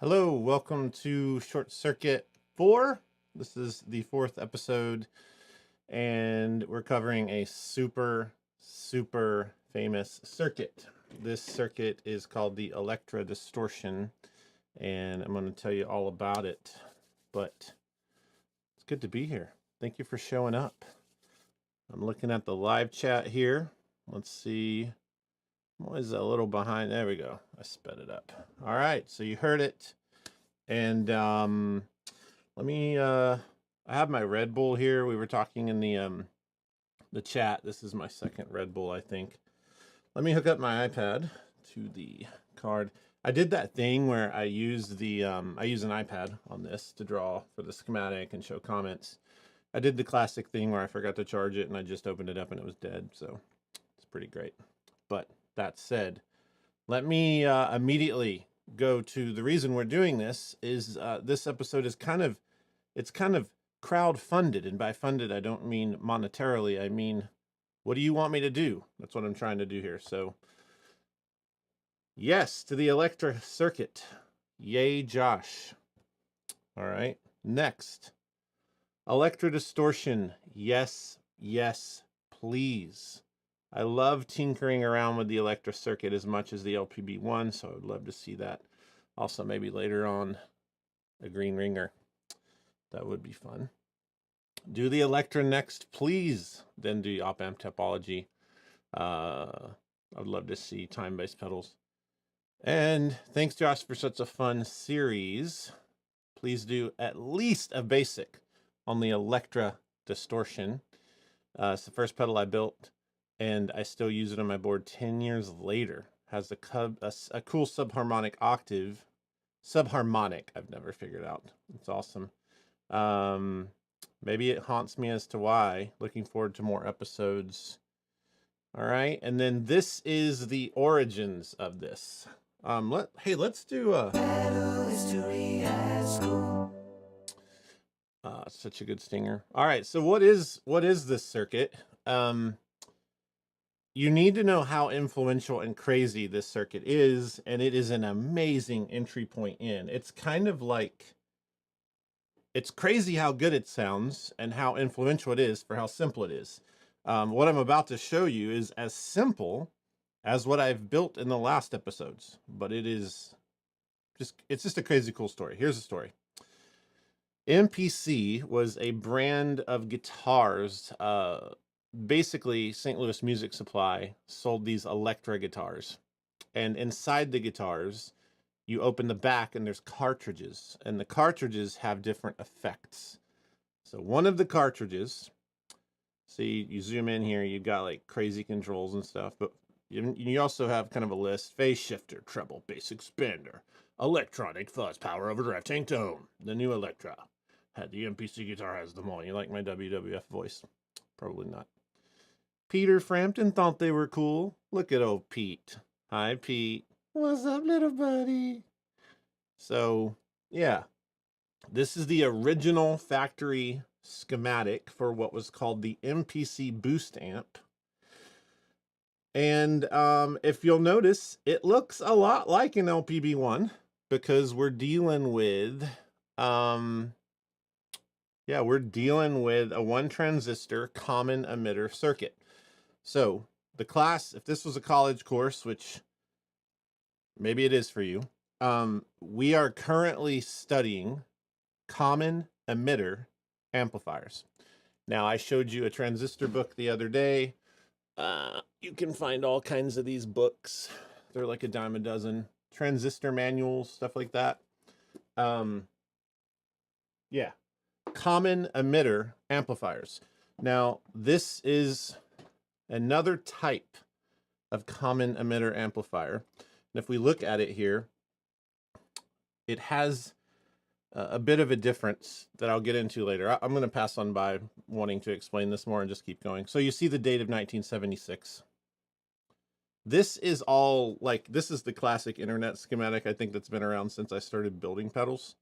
Hello, welcome to Short Circuit 4. This is the 4th episode, and we're covering a super famous circuit. This circuit is called the Electra Distortion, and I'm going to tell you all about it. But it's good to be here. Thank you for showing up. I'm looking at the live chat here. Let's see. I'm always a little behind. There we go. I sped it up. All right, so you heard it. And let me I have my Red Bull here. We were talking in the chat. This is my second Red Bull, I think. Let me hook up my iPad to the card. I did that thing where I use the I use an iPad on this to draw for the schematic and show comments. I did the classic thing where I forgot to charge it and I just opened it up and it was dead, so it's pretty great. But that said, let me immediately go to the reason we're doing this is this episode is kind of crowd funded, and by funded I don't mean monetarily, I mean what do you want me to do? That's what I'm trying to do here. So yes to the Electra circuit. Yay, Josh. All right, next, Electra Distortion. Yes, please. I love tinkering around with the Electra circuit as much as the LPB1, so I would love to see that. Also, maybe later on, a green ringer. That would be fun. Do the Electra next, please. Then do op-amp topology. I would love to see time-based pedals. And thanks, Josh, for such a fun series. Please do at least a basic on the Electra Distortion. It's the first pedal I built, and I still use it on my board 10 years later. Has a cool subharmonic octave. Subharmonic, I've never figured out. It's awesome. Maybe it haunts me as to why. Looking forward to more episodes. All right, and then this is the origins of this. Let's do such a good stinger. All right, so what is this circuit? You need to know how influential and crazy this circuit is, and it is an amazing entry point in. It's kind of like, it's crazy how good it sounds and how influential it is for how simple it is. What I'm about to show you is as simple as what I've built in the last episodes, but it's just a crazy cool story. Here's the story. MPC was a brand of guitars. Basically, St. Louis Music Supply sold these Electra guitars, and inside the guitars, you open the back and there's cartridges, and the cartridges have different effects. So one of the cartridges, see, you zoom in here, you've got like crazy controls and stuff, but you also have kind of a list: phase shifter, treble, bass expander, electronic fuzz, power overdrive, tank tone. The new Electra had the MPC guitar, has them all. You like my WWF voice? Probably not. Peter Frampton thought they were cool. Look at old Pete. Hi, Pete. What's up, little buddy? So, yeah. This is the original factory schematic for what was called the MPC boost amp. And if you'll notice, it looks a lot like an LPB1 because we're dealing with we're dealing with a one transistor common emitter circuit. So the class, if this was a college course, which maybe it is for you, we are currently studying common emitter amplifiers. Now, I showed you a transistor book the other day. You can find all kinds of these books. They're like a dime a dozen. Transistor manuals, stuff like that. Yeah. Common emitter amplifiers. Now, this is another type of common emitter amplifier. And if we look at it here, it has a bit of a difference that I'll get into later. I'm going to pass on by wanting to explain this more and just keep going. So you see the date of 1976. This is all like, this is the classic internet schematic, I think, that's been around since I started building pedals.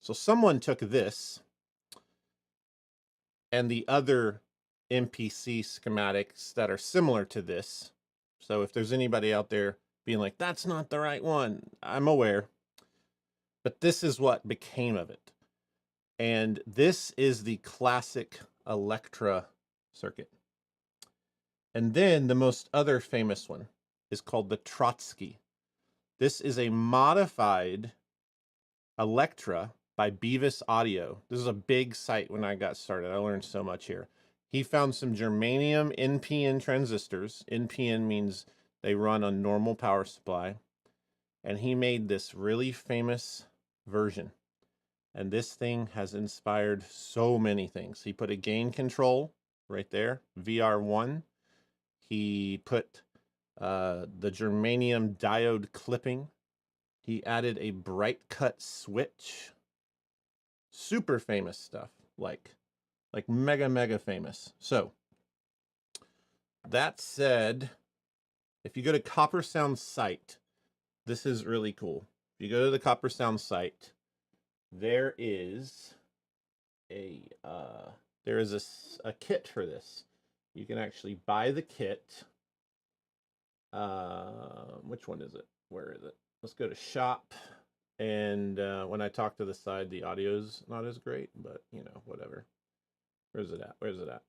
So someone took this and the other MPC schematics that are similar to this. So if there's anybody out there being like, that's not the right one, I'm aware. But this is what became of it. And this is the classic Electra circuit. And then the most other famous one is called the Trotsky. This is a modified Electra by Beavis Audio. This is a big site when I got started. I learned so much here. He found some germanium NPN transistors. NPN means they run on normal power supply. And he made this really famous version. And this thing has inspired so many things. He put a gain control right there, VR1. He put the germanium diode clipping. He added a bright cut switch. Super famous stuff, like mega famous. So that said, if you go to Copper Sound site, this is really cool. If you go to the Copper Sound site, there is a kit for this. You can actually buy the kit. Which one is it? Where is it? Let's go to shop. And when I talk to the side, the audio's not as great, but you know, whatever. Where's it at? Where's it at?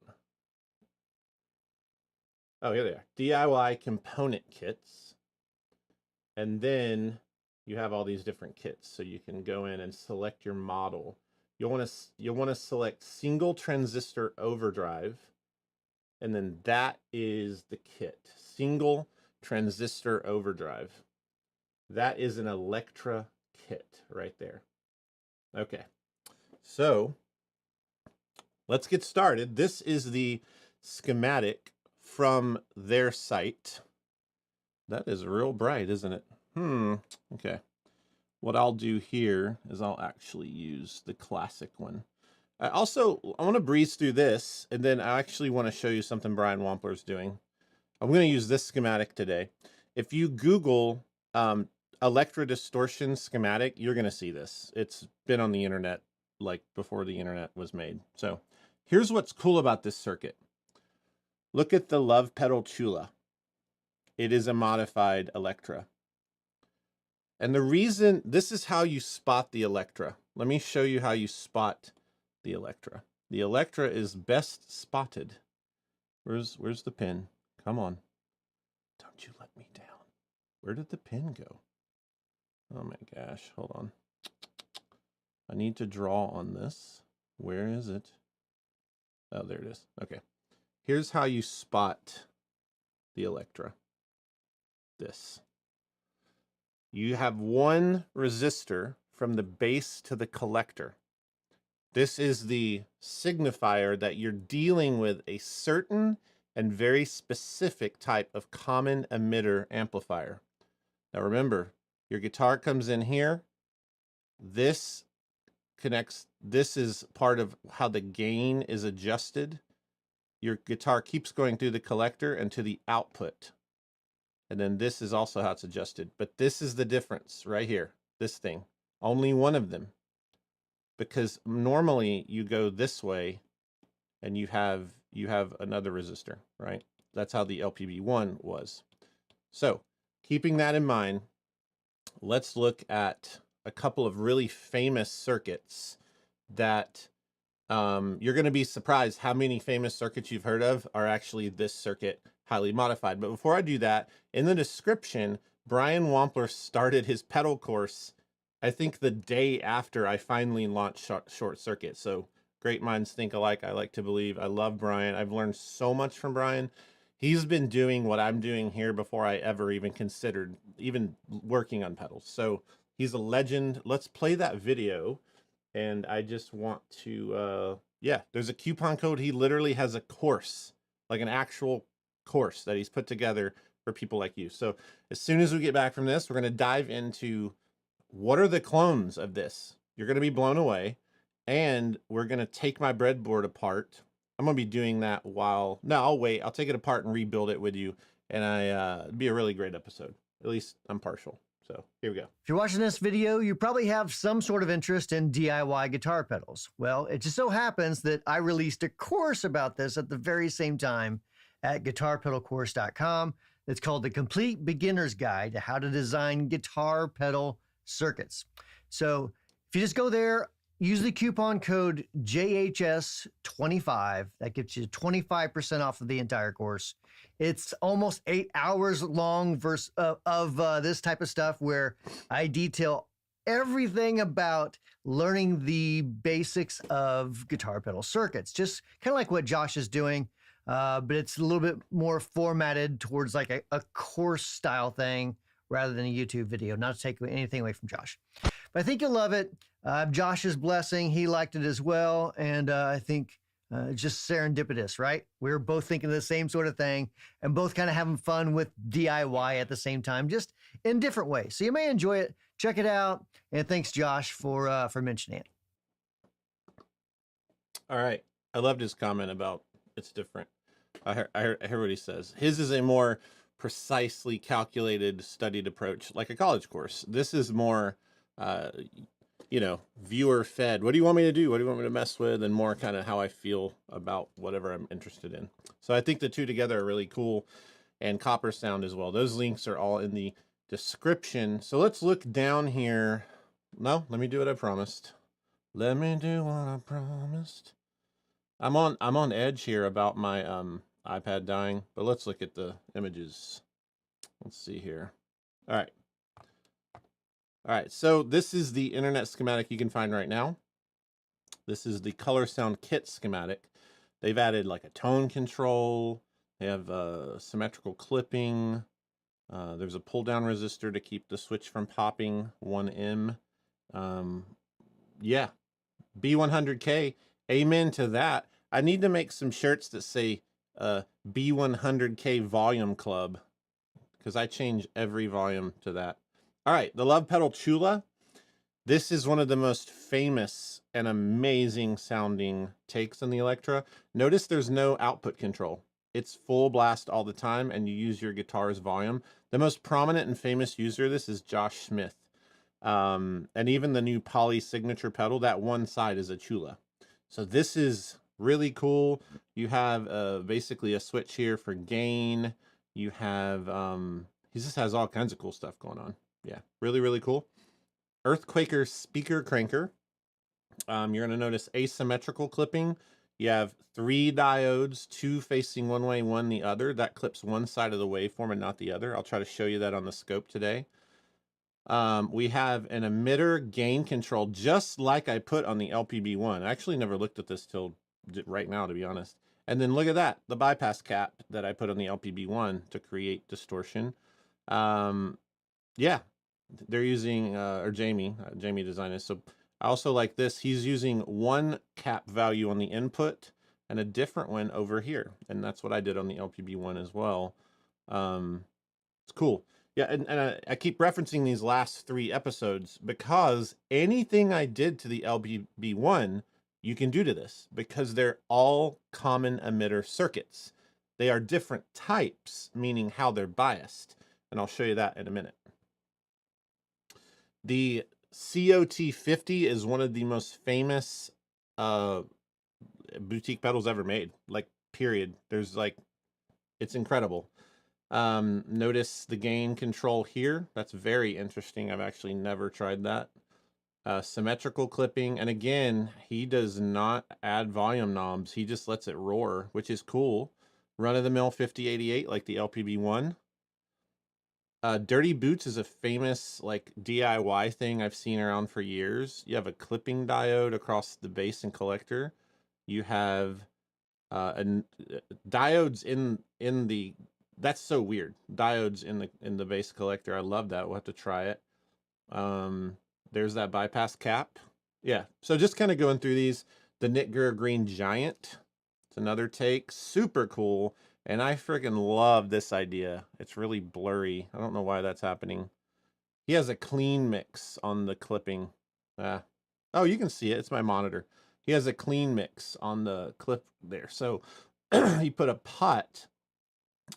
Oh, here they are. DIY component kits. And then you have all these different kits. So you can go in and select your model. You'll want to select single transistor overdrive. And then that is the kit. Single transistor overdrive. That is an Electra kit right there. Okay. So let's get started. This is the schematic from their site. That is real bright, isn't it? Okay. What I'll do here is I'll actually use the classic one. I want to breeze through this, and then I actually want to show you something Brian Wamplers doing. I'm going to use this schematic today. If you Google Electra distortion schematic, you're going to see this. It's been on the internet like before the internet was made. So here's what's cool about this circuit. Look at the Love Pedal Chula. It is a modified Electra. And the reason, this is how you spot the Electra. Let me show you how you spot the Electra. The Electra is best spotted. Where's the pin? Come on. Don't you let me down. Where did the pin go? Oh my gosh, hold on. I need to draw on this. Where is it? Oh, there it is. Okay. Here's how you spot the Electra. This. You have one resistor from the base to the collector. This is the signifier that you're dealing with a certain and very specific type of common emitter amplifier. Now remember, your guitar comes in here. This connects, this is part of how the gain is adjusted. Your guitar keeps going through the collector and to the output. And then this is also how it's adjusted. But this is the difference right here, this thing. Only one of them. Because normally you go this way and you have another resistor, right? That's how the LPB1 was. So keeping that in mind, let's look at a couple of really famous circuits that you're going to be surprised how many famous circuits you've heard of are actually this circuit highly modified. But before I do that, in the description, Brian Wamplers started his pedal course, I think the day after I finally launched Short Circuit. So great minds think alike, I like to believe. I love Brian. I've learned so much from Brian. He's been doing what I'm doing here before I ever even considered even working on pedals. So he's a legend. Let's play that video. And I just want to, yeah, there's a coupon code. He literally has a course, like an actual course that he's put together for people like you. So as soon as we get back from this, we're going to dive into what are the clones of this. You're going to be blown away. And we're going to take my breadboard apart. I'm going to be doing that while, no, I'll wait. I'll take it apart and rebuild it with you. And it'd be a really great episode. At least I'm partial. So here we go. If you're watching this video, you probably have some sort of interest in DIY guitar pedals. Well, it just so happens that I released a course about this at the very same time at guitarpedalcourse.com. It's called The Complete Beginner's Guide to How to Design Guitar Pedal Circuits. So if you just go there, use the coupon code JHS25. That gets you 25% off of the entire course. It's almost 8 hours long of this type of stuff where I detail everything about learning the basics of guitar pedal circuits, just kind of like what Josh is doing, but it's a little bit more formatted towards like a course style thing rather than a YouTube video, not to take anything away from Josh. But I think you'll love it. Josh's blessing, he liked it as well, and I think just serendipitous, right? We're both thinking the same sort of thing and both kind of having fun with DIY at the same time, just in different ways. So you may enjoy it. Check it out. And thanks, Josh, for mentioning it. All right. I loved his comment about it's different. I heard what he says. His is a more precisely calculated, studied approach, like a college course. This is more, you know, viewer fed. What do you want me to do? What do you want me to mess with? And more kind of how I feel about whatever I'm interested in. So I think the two together are really cool, and copper sound as well. Those links are all in the description. So let's look down here. No, let me do what I promised. Let me do what I promised. I'm on edge here about my iPad dying, but let's look at the images. Let's see here. All right. All right, so this is the internet schematic you can find right now. This is the Color Sound Kit schematic. They've added like a tone control. They have symmetrical clipping. There's a pull down resistor to keep the switch from popping, 1M. Yeah, B100K, amen to that. I need to make some shirts that say B100K Volume Club, because I change every volume to that. All right, the Love Pedal Chula. This is one of the most famous and amazing sounding takes on the Electra. Notice there's no output control. It's full blast all the time, and you use your guitar's volume. The most prominent and famous user of this is Josh Smith. And even the new Poly signature pedal, that one side is a Chula. So this is really cool. You have basically a switch here for gain. You have, he just has all kinds of cool stuff going on. Yeah, really, really cool. Earthquaker speaker cranker. You're going to notice asymmetrical clipping. You have 3 diodes, 2 facing one way, 1 the other. That clips one side of the waveform and not the other. I'll try to show you that on the scope today. We have an emitter gain control, just like I put on the LPB1. I actually never looked at this till right now, to be honest. And then look at that, the bypass cap that I put on the LPB1 to create distortion. Yeah, they're using, or Jamie designed this. So I also like this. He's using 1 cap value on the input and a different one over here. And that's what I did on the LPB1 as well. It's cool. Yeah, and I keep referencing these last 3 episodes because anything I did to the LPB1, you can do to this because they're all common emitter circuits. They are different types, meaning how they're biased. And I'll show you that in a minute. The COT50 is one of the most famous boutique pedals ever made, like, period. There's like, it's incredible. Notice the gain control here. That's very interesting. I've actually never tried that. Symmetrical clipping. And again, he does not add volume knobs. He just lets it roar, which is cool. Run-of-the-mill 5088 like the LPB1. Dirty Boots is a famous like DIY thing I've seen around for years. You have a clipping diode across the base and collector. You have diodes in the, that's so weird. Diodes in the base collector. I love that. We'll have to try it. There's that bypass cap. Yeah. So just kind of going through these. The Nitger Green Giant. It's another take. Super cool. And I freaking love this idea. It's really blurry. I don't know why that's happening. He has a clean mix on the clipping. Oh, you can see it. It's my monitor. He has a clean mix on the clip there. So he put a pot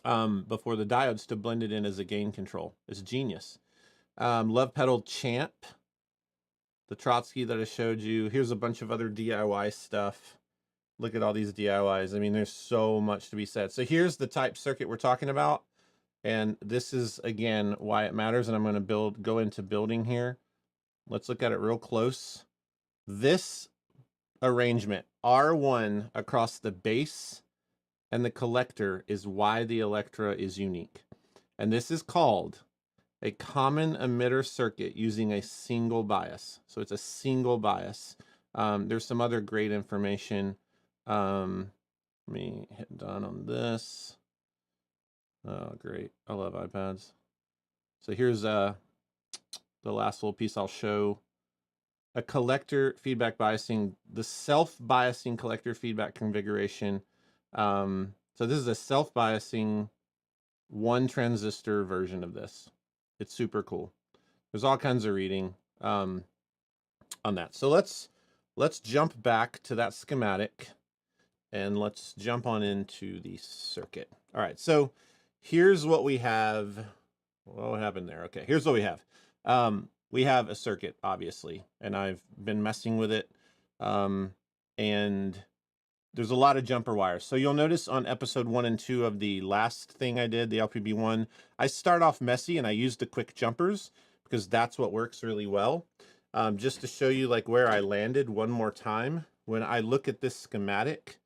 before the diodes to blend it in as a gain control. It's genius. Love Pedal Champ, the Trotsky that I showed you. Here's a bunch of other DIY stuff. Look at all these DIYs. I mean, there's so much to be said. So here's the type circuit we're talking about. And this is, again, why it matters. And I'm going to go into building here. Let's look at it real close. This arrangement, R1 across the base and the collector, is why the Electra is unique. And this is called a common emitter circuit using a single bias. So it's a single bias. There's some other great information. Let me hit done on this. Oh, great. I love iPads. So here's the last little piece I'll show. A collector feedback biasing, the self-biasing collector feedback configuration. So this is a self-biasing one transistor version of this. It's super cool. There's all kinds of reading on that. So let's jump back to that schematic and let's jump on into the circuit. All right, so here's what we have. What happened there? Okay, here's what we have. We have a circuit, obviously, and I've been messing with it. And there's a lot of jumper wires. So you'll notice on episode 1 and 2 of the last thing I did, the LPB1, I start off messy and I use the quick jumpers because that's what works really well. Just to show you like where I landed one more time, when I look at this schematic,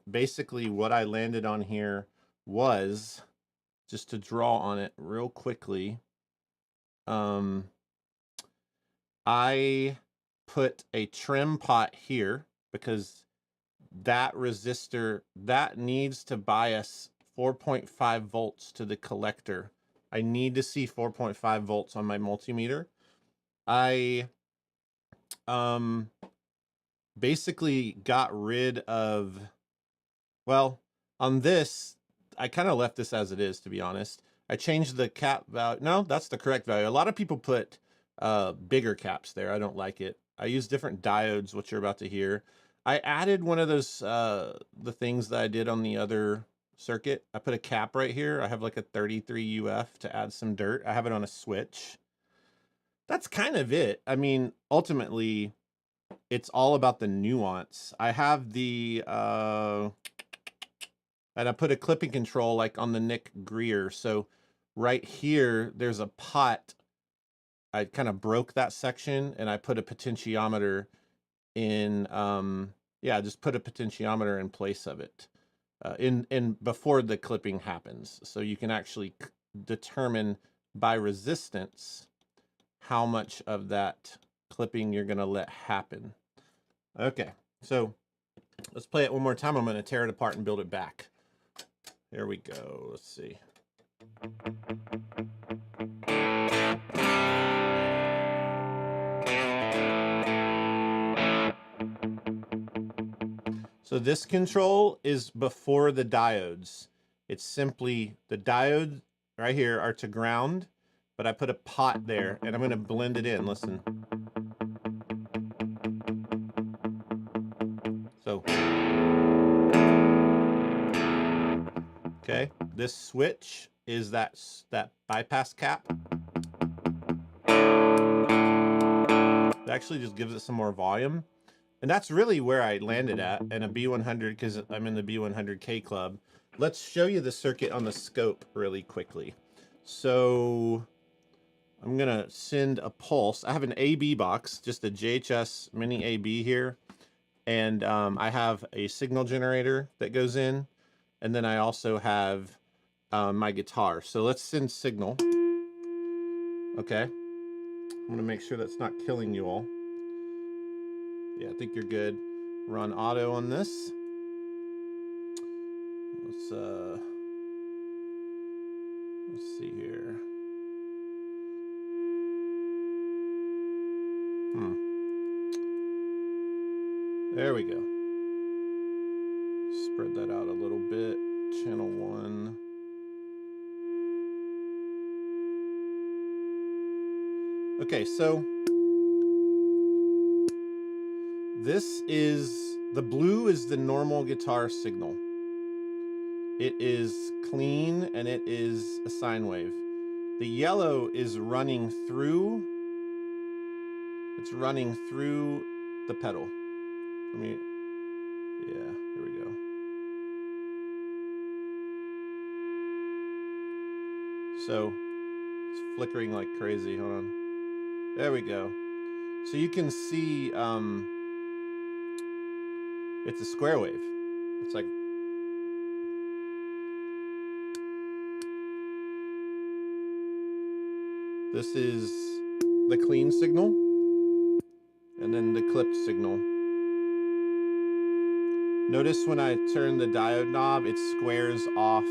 basically what I landed on here was, just to draw on it real quickly, I put a trim pot here because that resistor, that needs to bias 4.5 volts to the collector. I need to see 4.5 volts on my multimeter. I basically got rid of, well, on this, I kind of left this as it is, to be honest. I changed the cap value. No, that's the correct value. A lot of people put bigger caps there. I don't like it. I use different diodes, which you're about to hear. I added one of those, the things that I did on the other circuit. I put a cap right here. I have like a 33 UF to add some dirt. I have it on a switch. That's kind of it. I mean, ultimately, it's all about the nuance. I have the, and I put a clipping control like on the Nick Greer. So right here, there's a pot. I kind of broke that section and I put a potentiometer in, yeah, just put a potentiometer in place of it in before the clipping happens. So you can actually determine by resistance how much of that clipping you're going to let happen. Okay, so let's play it one more time. I'm going to tear it apart and build it back. Here we go. Let's see. So this control is before the diodes. It's simply the diodes right here are to ground, but I put a pot there and I'm going to blend it in. Listen. So, okay, this switch is that bypass cap. It actually just gives it some more volume. And that's really where I landed at in a B100 because I'm in the B100K club. Let's show you the circuit on the scope really quickly. So I'm going to send a pulse. I have an AB box, just a JHS mini AB here. And I have a signal generator that goes in. And then I also have my guitar. So let's send signal. Okay. I'm going to make sure that's not killing you all. Yeah, I think you're good. Run auto on this. Let's see here. There we go. Spread that out a little bit. Channel 1. Okay, so this is, the blue is the normal guitar signal. It is clean and it is a sine wave. The yellow is running through. It's running through the pedal. Let me, yeah, here we go. So it's flickering like crazy. Hold on. There we go. So you can see it's a square wave. It's like, this is the clean signal and then the clipped signal. Notice when I turn the diode knob, it squares off.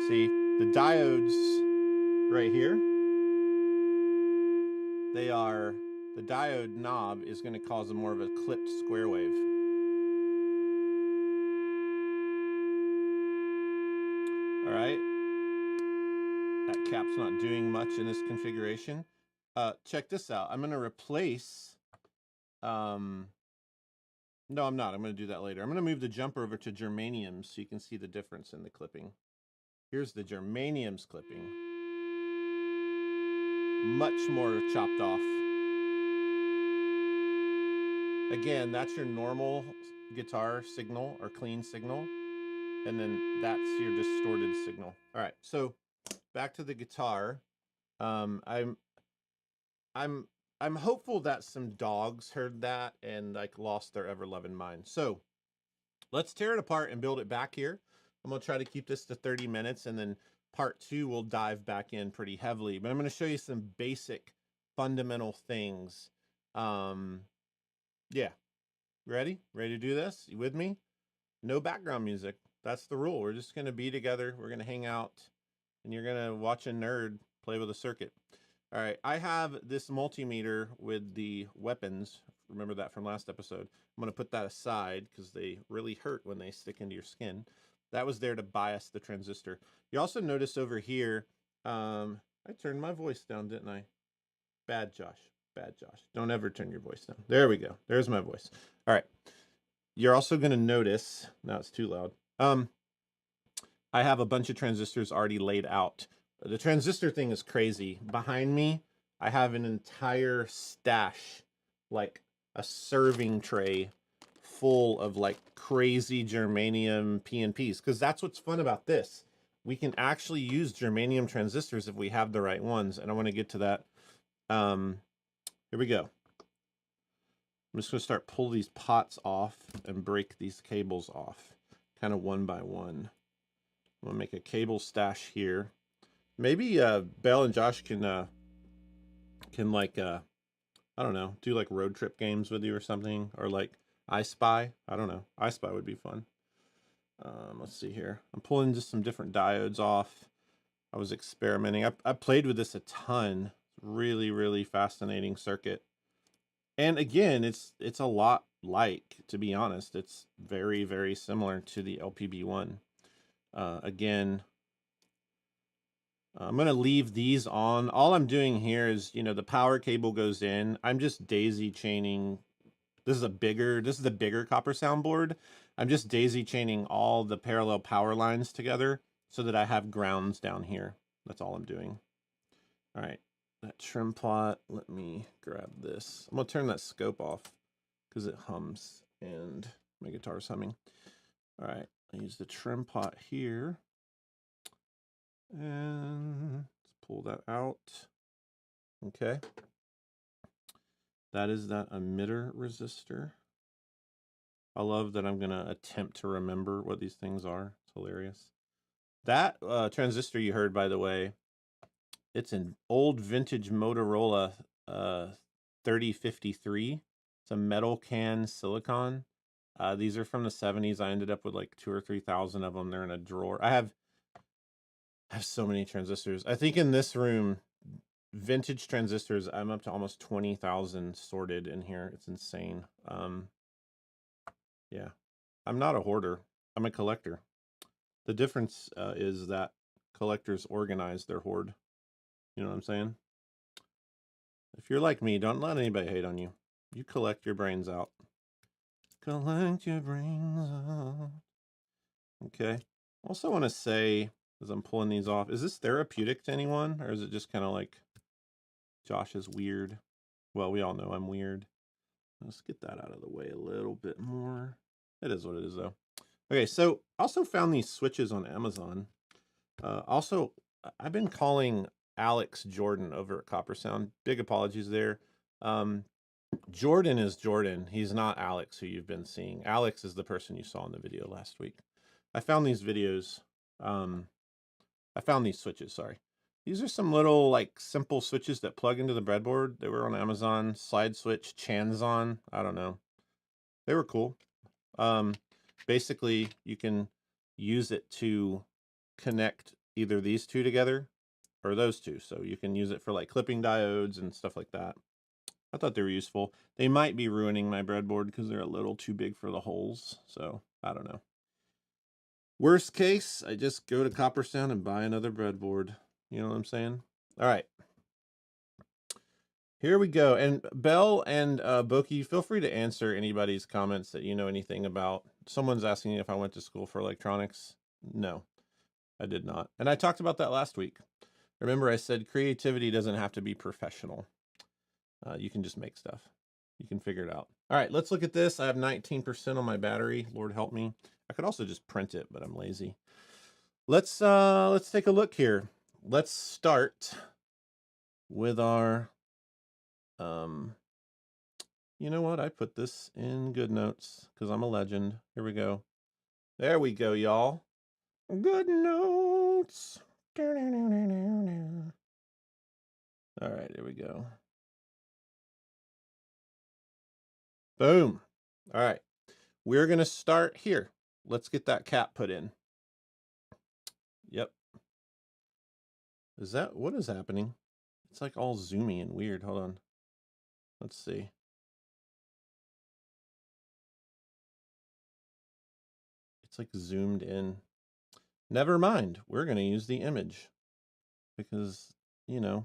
See, the diodes right here, the diode knob is going to cause more of a clipped square wave. All right. That cap's not doing much in this configuration. Check this out. I'm going to replace, no, I'm not. I'm going to do that later. I'm going to move the jumper over to germanium so you can see the difference in the clipping. Here's the germanium's clipping. Much more chopped off. Again, that's your normal guitar signal or clean signal. And then that's your distorted signal. All right, so back to the guitar. I'm hopeful that some dogs heard that and like lost their ever-loving mind. So let's tear it apart and build it back here. I'm gonna try to keep this to 30 minutes, and then part 2 we'll dive back in pretty heavily. But I'm gonna show you some basic fundamental things. Yeah, ready to do this? You with me? No background music. That's the rule. We're just gonna be together. We're gonna hang out, and you're gonna watch a nerd play with a circuit. All right, I have this multimeter with the weapons. Remember that from last episode. I'm gonna put that aside because they really hurt when they stick into your skin. That was there to bias the transistor. You also notice over here, I turned my voice down, didn't I? Bad Josh, bad Josh. Don't ever turn your voice down. There we go. There's my voice. All right. You're also gonna notice, now it's too loud. I have a bunch of transistors already laid out. The transistor thing is crazy. Behind me, I have an entire stash, like a serving tray full of like crazy germanium PNPs, because that's what's fun about this. We can actually use germanium transistors if we have the right ones, and I want to get to that. Here we go. I'm just going to start pull these pots off and break these cables off, kind of one by one. I'm going to make a cable stash here. Maybe Belle and Josh can like I don't know, do like road trip games with you or something, or like I Spy. I don't know. I Spy would be fun. Let's see here. I'm pulling just some different diodes off. I was experimenting. I played with this a ton. Really, really fascinating circuit. And again, it's a lot like, to be honest, it's very, very similar to the LPB1. Again, I'm going to leave these on. All I'm doing here is, you know, the power cable goes in. I'm just daisy chaining. This is the bigger copper soundboard. I'm just daisy chaining all the parallel power lines together so that I have grounds down here. That's all I'm doing. All right, that trim plot, let me grab this. I'm gonna turn that scope off because it hums and my guitar's humming. All right, I use the trim pot here. And let's pull that out. Okay. That is that emitter resistor. I love that I'm going to attempt to remember what these things are. It's hilarious. That transistor you heard, by the way, it's an old vintage Motorola 3053. It's a metal can silicon. These are from the 70s. I ended up with like 2,000 or 3,000 of them. They're in a drawer. I have so many transistors. I think in this room, vintage transistors, I'm up to almost 20,000 sorted in here. It's insane. Yeah, I'm not a hoarder. I'm a collector. The difference is that collectors organize their hoard. You know what I'm saying? If you're like me, don't let anybody hate on you. You collect your brains out. Collect your brains out. Okay. Also want to say, as I'm pulling these off. Is this therapeutic to anyone, or is it just kind of like Josh is weird? Well, we all know I'm weird. Let's get that out of the way a little bit more. It is what it is, though. Okay, so also found these switches on Amazon. Also, I've been calling Alex Jordan over at Copper Sound. Big apologies there. Jordan is Jordan. He's not Alex, who you've been seeing. Alex is the person you saw in the video last week. I found these videos. I found these switches, sorry. These are some little, like, simple switches that plug into the breadboard. They were on Amazon. Slide switch, Chanzon. I don't know. They were cool. Basically, you can use it to connect either these two together or those two. So you can use it for, like, clipping diodes and stuff like that. I thought they were useful. They might be ruining my breadboard because they're a little too big for the holes. So, I don't know. Worst case, I just go to Copper Sound and buy another breadboard. You know what I'm saying? All right. Here we go. And Bell and Boki, feel free to answer anybody's comments that you know anything about. Someone's asking if I went to school for electronics. No, I did not. And I talked about that last week. Remember, I said creativity doesn't have to be professional. You can just make stuff. You can figure it out. All right, let's look at this. I have 19% on my battery. Lord help me. I could also just print it, but I'm lazy. Let's take a look here. Let's start with our you know what? I put this in good notes because I'm a legend. Here we go. There we go, y'all. Good notes. All right, here we go. Boom. All right. We're going to start here. Let's get that cap put in. Yep. What is happening? It's like all zoomy and weird. Hold on. Let's see. It's like zoomed in. Never mind. We're going to use the image because, you know,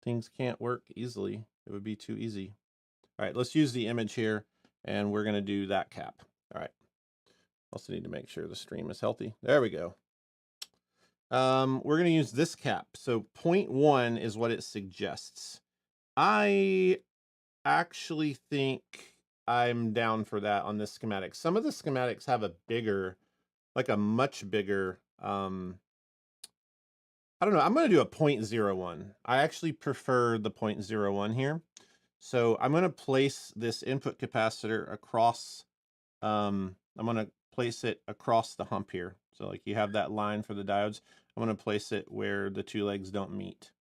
things can't work easily. It would be too easy. All right, let's use the image here, and we're going to do that cap. All right. Also need to make sure the stream is healthy. There we go. We're going to use this cap. So 0.1 is what it suggests. I actually think I'm down for that on this schematic. Some of the schematics have a bigger, like a much bigger, I don't know. I'm going to do a 0.01. I actually prefer the 0.01 here. So I'm going to place this input capacitor across, I'm going to place it across the hump here. So like you have that line for the diodes. I'm going to place it where the two legs don't meet.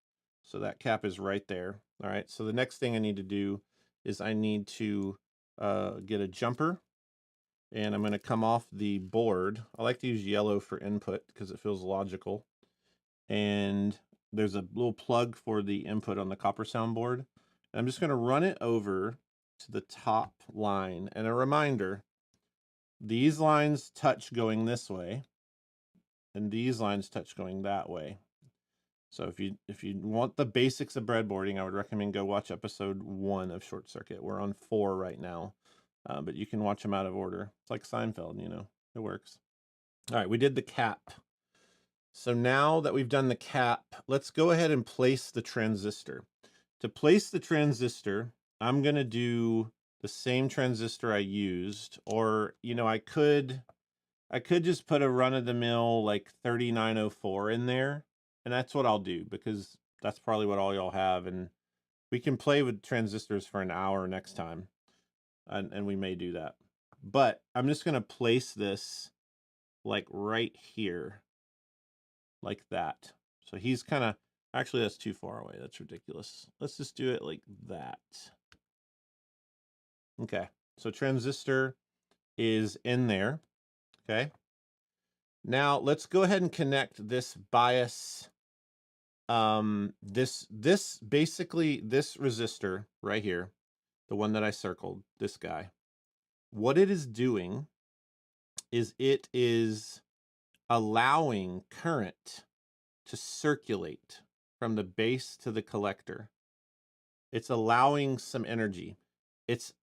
So that cap is right there. All right. So the next thing I need to do is I need to get a jumper, and I'm going to come off the board. I like to use yellow for input because it feels logical. And there's a little plug for the input on the Copper Sound board. I'm just going to run it over to the top line. And a reminder, these lines touch going this way, and these lines touch going that way. So if you want the basics of breadboarding, I would recommend go watch episode 1 of Short Circuit. We're on 4 right now, but you can watch them out of order. It's like Seinfeld, you know, it works. All right, we did the cap. So now that we've done the cap, let's go ahead and place the transistor. To place the transistor, I'm going to do the same transistor I used, or, you know, I could just put a run-of-the-mill like 3904 in there, and that's what I'll do because that's probably what all y'all have, and we can play with transistors for an hour next time, and we may do that. But I'm just going to place this like right here, like that. So he's kind of, actually that's too far away. That's ridiculous. Let's just do it like that. Okay, so transistor is in there. Okay. Now let's go ahead and connect this bias. This basically this resistor right here, the one that I circled, this guy. What it is doing is it is allowing current to circulate from the base to the collector. It's allowing some energy. It's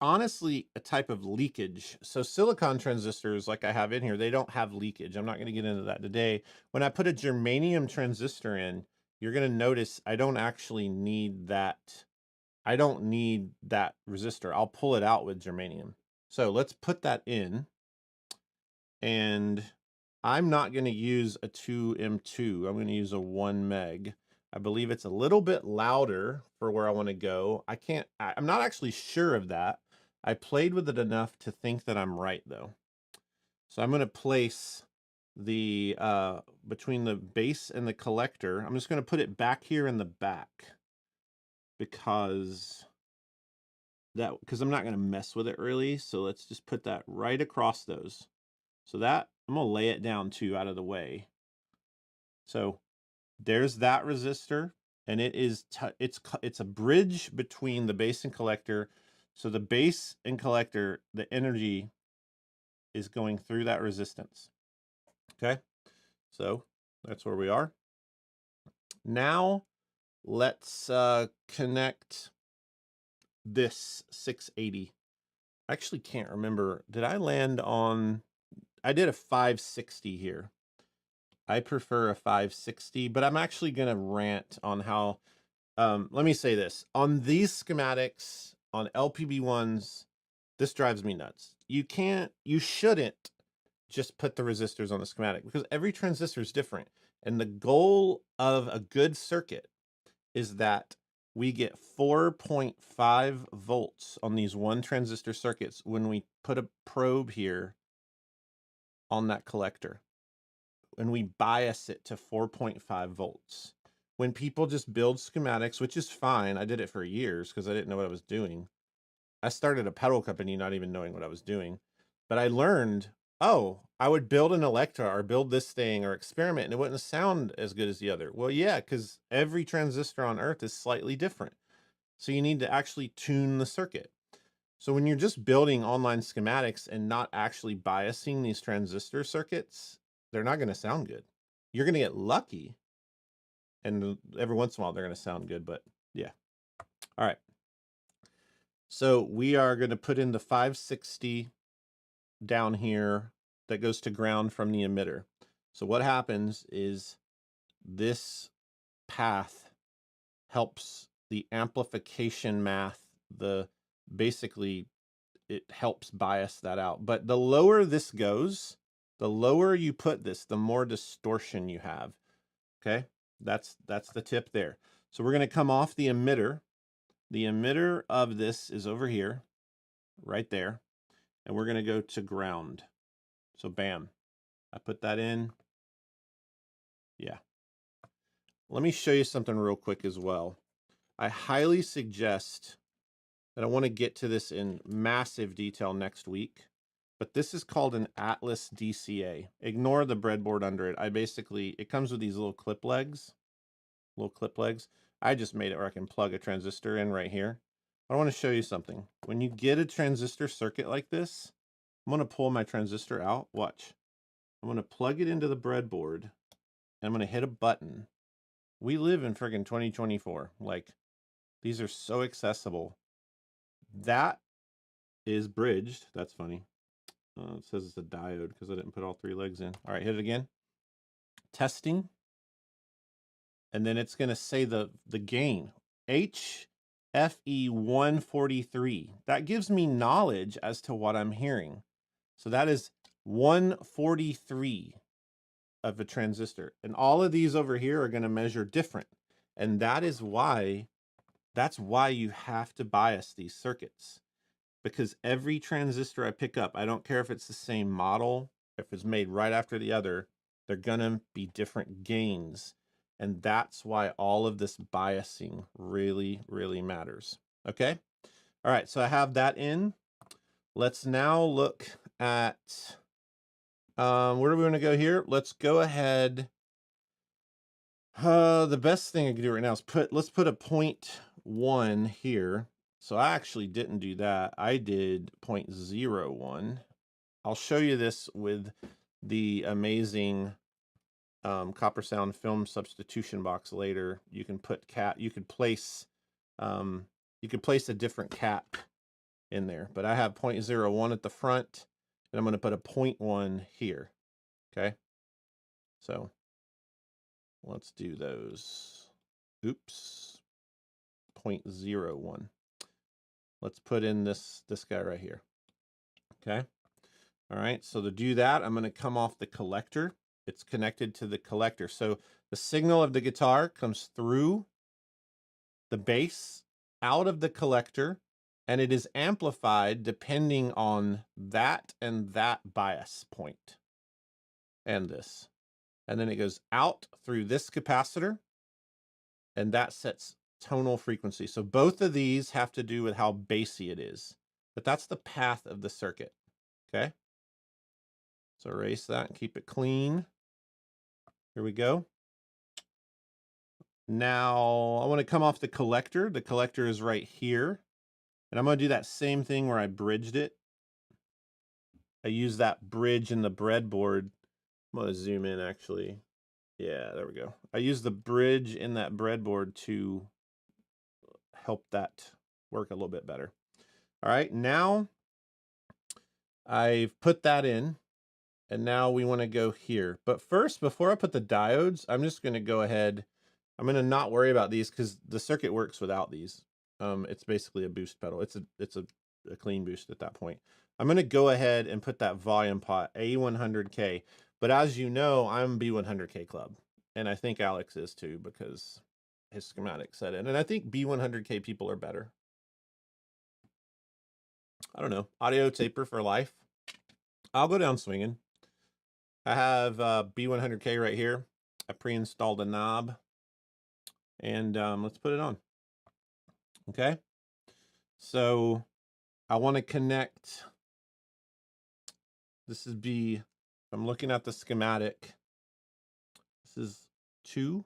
honestly a type of leakage. So silicon transistors like I have in here, they don't have leakage. I'm not going to get into that today. When I put a germanium transistor in, you're going to notice I don't actually need that. I don't need that resistor. I'll pull it out with germanium. So let's put that in. And I'm not going to use a 2M2. I'm going to use a 1 meg. I believe it's a little bit louder for where I want to go. I'm not actually sure of that. I played with it enough to think that I'm right though. So I'm going to place the, between the base and the collector, I'm just going to put it back here in the back because I'm not going to mess with it really. So let's just put that right across those. So that, I'm going to lay it down too out of the way. So there's that resistor, and it is it's a bridge between the base and collector. So the base and collector, the energy is going through that resistance. Okay, so that's where we are. Now let's connect this 680. I actually can't remember. Did I land on? I did a 560 here. I prefer a 560, but I'm actually going to rant on how, let me say this. On these schematics, on LPB1s, this drives me nuts. You shouldn't just put the resistors on the schematic because every transistor is different. And the goal of a good circuit is that we get 4.5 volts on these one transistor circuits when we put a probe here on that collector. And we bias it to 4.5 volts. When people just build schematics, which is fine, I did it for years because I didn't know what I was doing. I started a pedal company not even knowing what I was doing. But I learned, oh, I would build an Electra or build this thing or experiment and it wouldn't sound as good as the other. Well, yeah, because every transistor on Earth is slightly different. So you need to actually tune the circuit. So when you're just building online schematics and not actually biasing these transistor circuits, they're not going to sound good. You're going to get lucky. And every once in a while, they're going to sound good. But yeah. All right. So we are going to put in the 560 down here that goes to ground from the emitter. So what happens is this path helps the amplification math, basically it helps bias that out. But the lower this goes, the lower you put this, the more distortion you have. Okay, that's the tip there. So we're going to come off the emitter. The emitter of this is over here, right there. And we're going to go to ground. So bam, I put that in. Yeah. Let me show you something real quick as well. I highly suggest, and I want to get to this in massive detail next week, but this is called an Atlas DCA. Ignore the breadboard under it. It comes with these little clip legs. I just made it where I can plug a transistor in right here. I want to show you something. When you get a transistor circuit like this, I'm going to pull my transistor out. Watch. I'm going to plug it into the breadboard, and I'm going to hit a button. We live in friggin' 2024. Like, these are so accessible. That is bridged. That's funny. It says it's a diode because I didn't put all three legs in. All right, hit it again. Testing. And then it's going to say the gain. HFE 143. That gives me knowledge as to what I'm hearing. So that is 143 of a transistor. And all of these over here are going to measure different. And that's why you have to bias these circuits. Because every transistor I pick up, I don't care if it's the same model, if it's made right after the other, they're gonna be different gains. And that's why all of this biasing really, really matters. Okay? All right, so I have that in. Let's now look at, where do we want to go here? Let's go ahead. The best thing I can do right now is let's put a 0.1 here. So I actually didn't do that. I did 0.01. I'll show you this with the amazing copper sound film substitution box later. You can put you could place a different cap in there, but I have 0.01 at the front, and I'm going to put a 0.1 here. Okay. So let's do those. Oops. 0.01. Let's put in this guy right here. Okay. All right. So to do that, I'm going to come off the collector. It's connected to the collector. So the signal of the guitar comes through the bass, out of the collector, and it is amplified depending on that and that bias point and this. And then it goes out through this capacitor, and that sets tonal frequency. So both of these have to do with how bassy it is, but that's the path of the circuit. Okay. So erase that and keep it clean. Here we go. Now I want to come off the collector. The collector is right here. And I'm going to do that same thing where I bridged it. I use that bridge in the breadboard. I'm going to zoom in actually. Yeah, there we go. I use the bridge in that breadboard to help that work a little bit better. All right, now I've put that in, and now we want to go here. But first, before I put the diodes, I'm just going to go ahead. I'm going to not worry about these because the circuit works without these. It's basically a boost pedal. It's a clean boost at that point. I'm going to go ahead and put that volume pot A100K. But as you know, I'm B100K Club, and I think Alex is too because his schematic said it. And I think B100K people are better. I don't know. Audio taper for life. I'll go down swinging. I have B100K right here. I pre-installed a knob, and let's put it on. Okay. So I want to connect. This is B. I'm looking at the schematic. This is 2.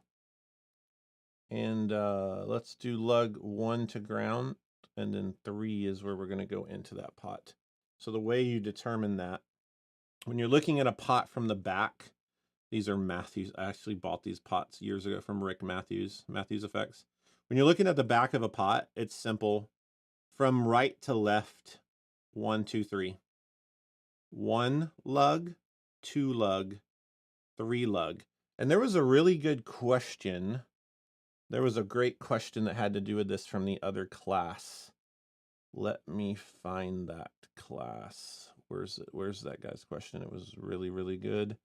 And let's do lug 1 to ground. And then 3 is where we're going to go into that pot. So the way you determine that, when you're looking at a pot from the back, these are Matthews. I actually bought these pots years ago from Rick Matthews Effects. When you're looking at the back of a pot, it's simple. From right to left, 1, 2, 3. 1 lug, 2 lug, 3 lug. And there was a really good question. There was a great question that had to do with this from the other class. Let me find that class. Where's it? Where's that guy's question? It was really, really good.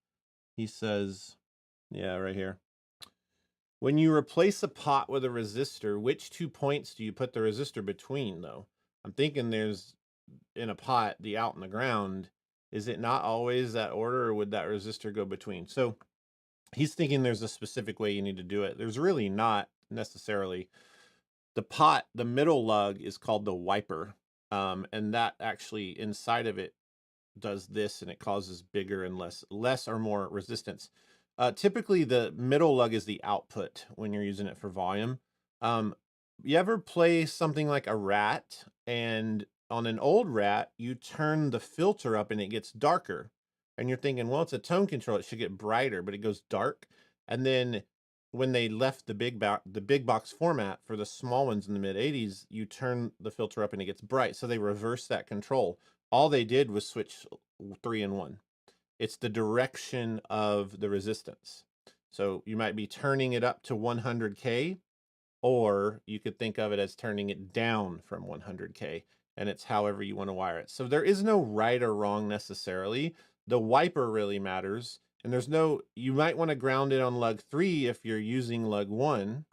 He says, yeah, right here. When you replace a pot with a resistor, which 2 points do you put the resistor between, though? I'm thinking there's, in a pot, the out and the ground. Is it not always that order, or would that resistor go between? So he's thinking there's a specific way you need to do it. There's really not necessarily. The pot, the middle lug is called the wiper. And that actually inside of it does this, and it causes bigger and less or more resistance. Typically the middle lug is the output when you're using it for volume. You ever play something like a Rat, and on an old Rat, you turn the filter up and it gets darker. And you're thinking, well, it's a tone control, it should get brighter, but it goes dark. And then when they left the big box format for the small ones in the mid 80s, you turn the filter up and it gets bright. So they reversed that control. All they did was switch 3 and 1. It's the direction of the resistance. So you might be turning it up to 100K, or you could think of it as turning it down from 100K, and it's however you want to wire it. So there is no right or wrong necessarily. The wiper really matters, and there's no, you might want to ground it on lug 3 if you're using lug 1,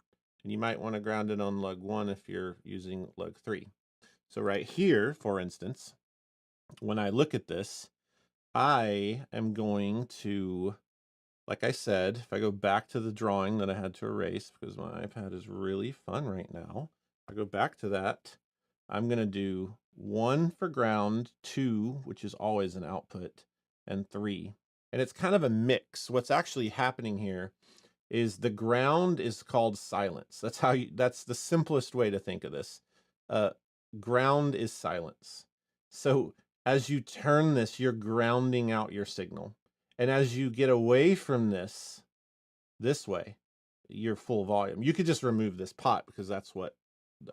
and you might want to ground it on lug 1 if you're using lug 3. So right here, for instance, when I look at this, I am going to, like I said, if I go back to the drawing that I had to erase because my iPad is really fun right now, if I go back to that, I'm going to do 1 for ground, 2, which is always an output, and 3. And it's kind of a mix. What's actually happening here is the ground is called silence. That's the simplest way to think of this. Ground is silence. So as you turn this, you're grounding out your signal. And as you get away from this way, you're full volume. You could just remove this pot because that's what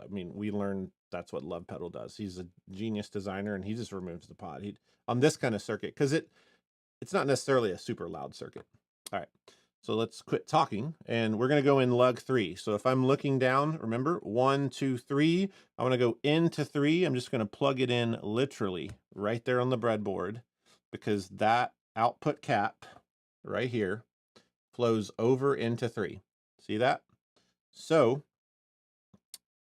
I mean, we learned that's what Love Pedal does. He's a genius designer, and he just removes the pot. On this kind of circuit, because it's not necessarily a super loud circuit. All right, so let's quit talking, and we're going to go in lug 3. So if I'm looking down, remember, 1, 2, 3, I want to go into 3. I'm just going to plug it in literally right there on the breadboard, because that output cap right here flows over into 3. See that? So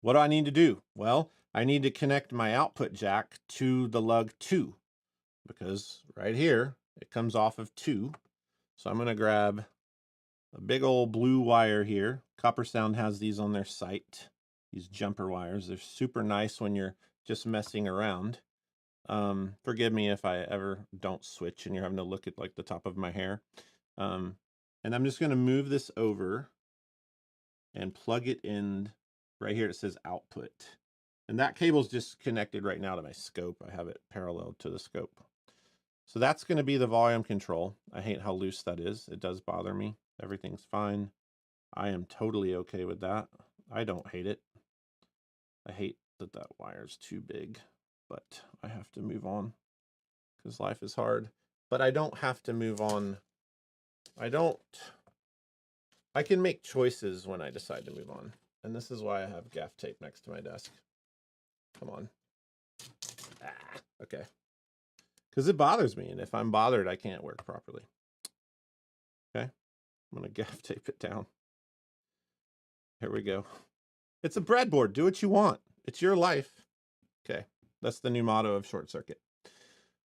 what do I need to do? Well, I need to connect my output jack to the lug 2, because right here, it comes off of 2. So I'm going to grab a big old blue wire here. Copper Sound has these on their site, these jumper wires. They're super nice when you're just messing around. Forgive me if I ever don't switch and you're having to look at like the top of my hair. And I'm just going to move this over and plug it in right here. It says output. And that cable's just connected right now to my scope. I have it parallel to the scope. So that's going to be the volume control. I hate how loose that is. It does bother me. Everything's fine. I am totally okay with that. I don't hate it. I hate that that wire's too big, but I have to move on because life is hard. But I don't have to move on. I can make choices when I decide to move on. And this is why I have gaff tape next to my desk. Come on. Okay. Because it bothers me, and if I'm bothered, I can't work properly. Okay. I'm going to gaff tape it down. Here we go. It's a breadboard. Do what you want. It's your life. Okay. That's the new motto of Short Circuit.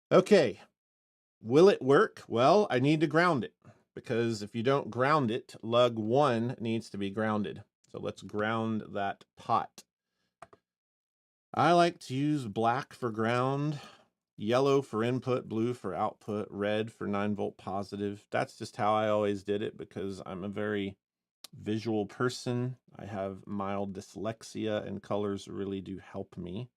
Okay. Will it work? Well, I need to ground it, because if you don't ground it, lug 1 needs to be grounded. So let's ground that pot. I like to use black for ground, yellow for input, blue for output, red for 9-volt positive. That's just how I always did it, because I'm a very visual person. I have mild dyslexia, and colors really do help me.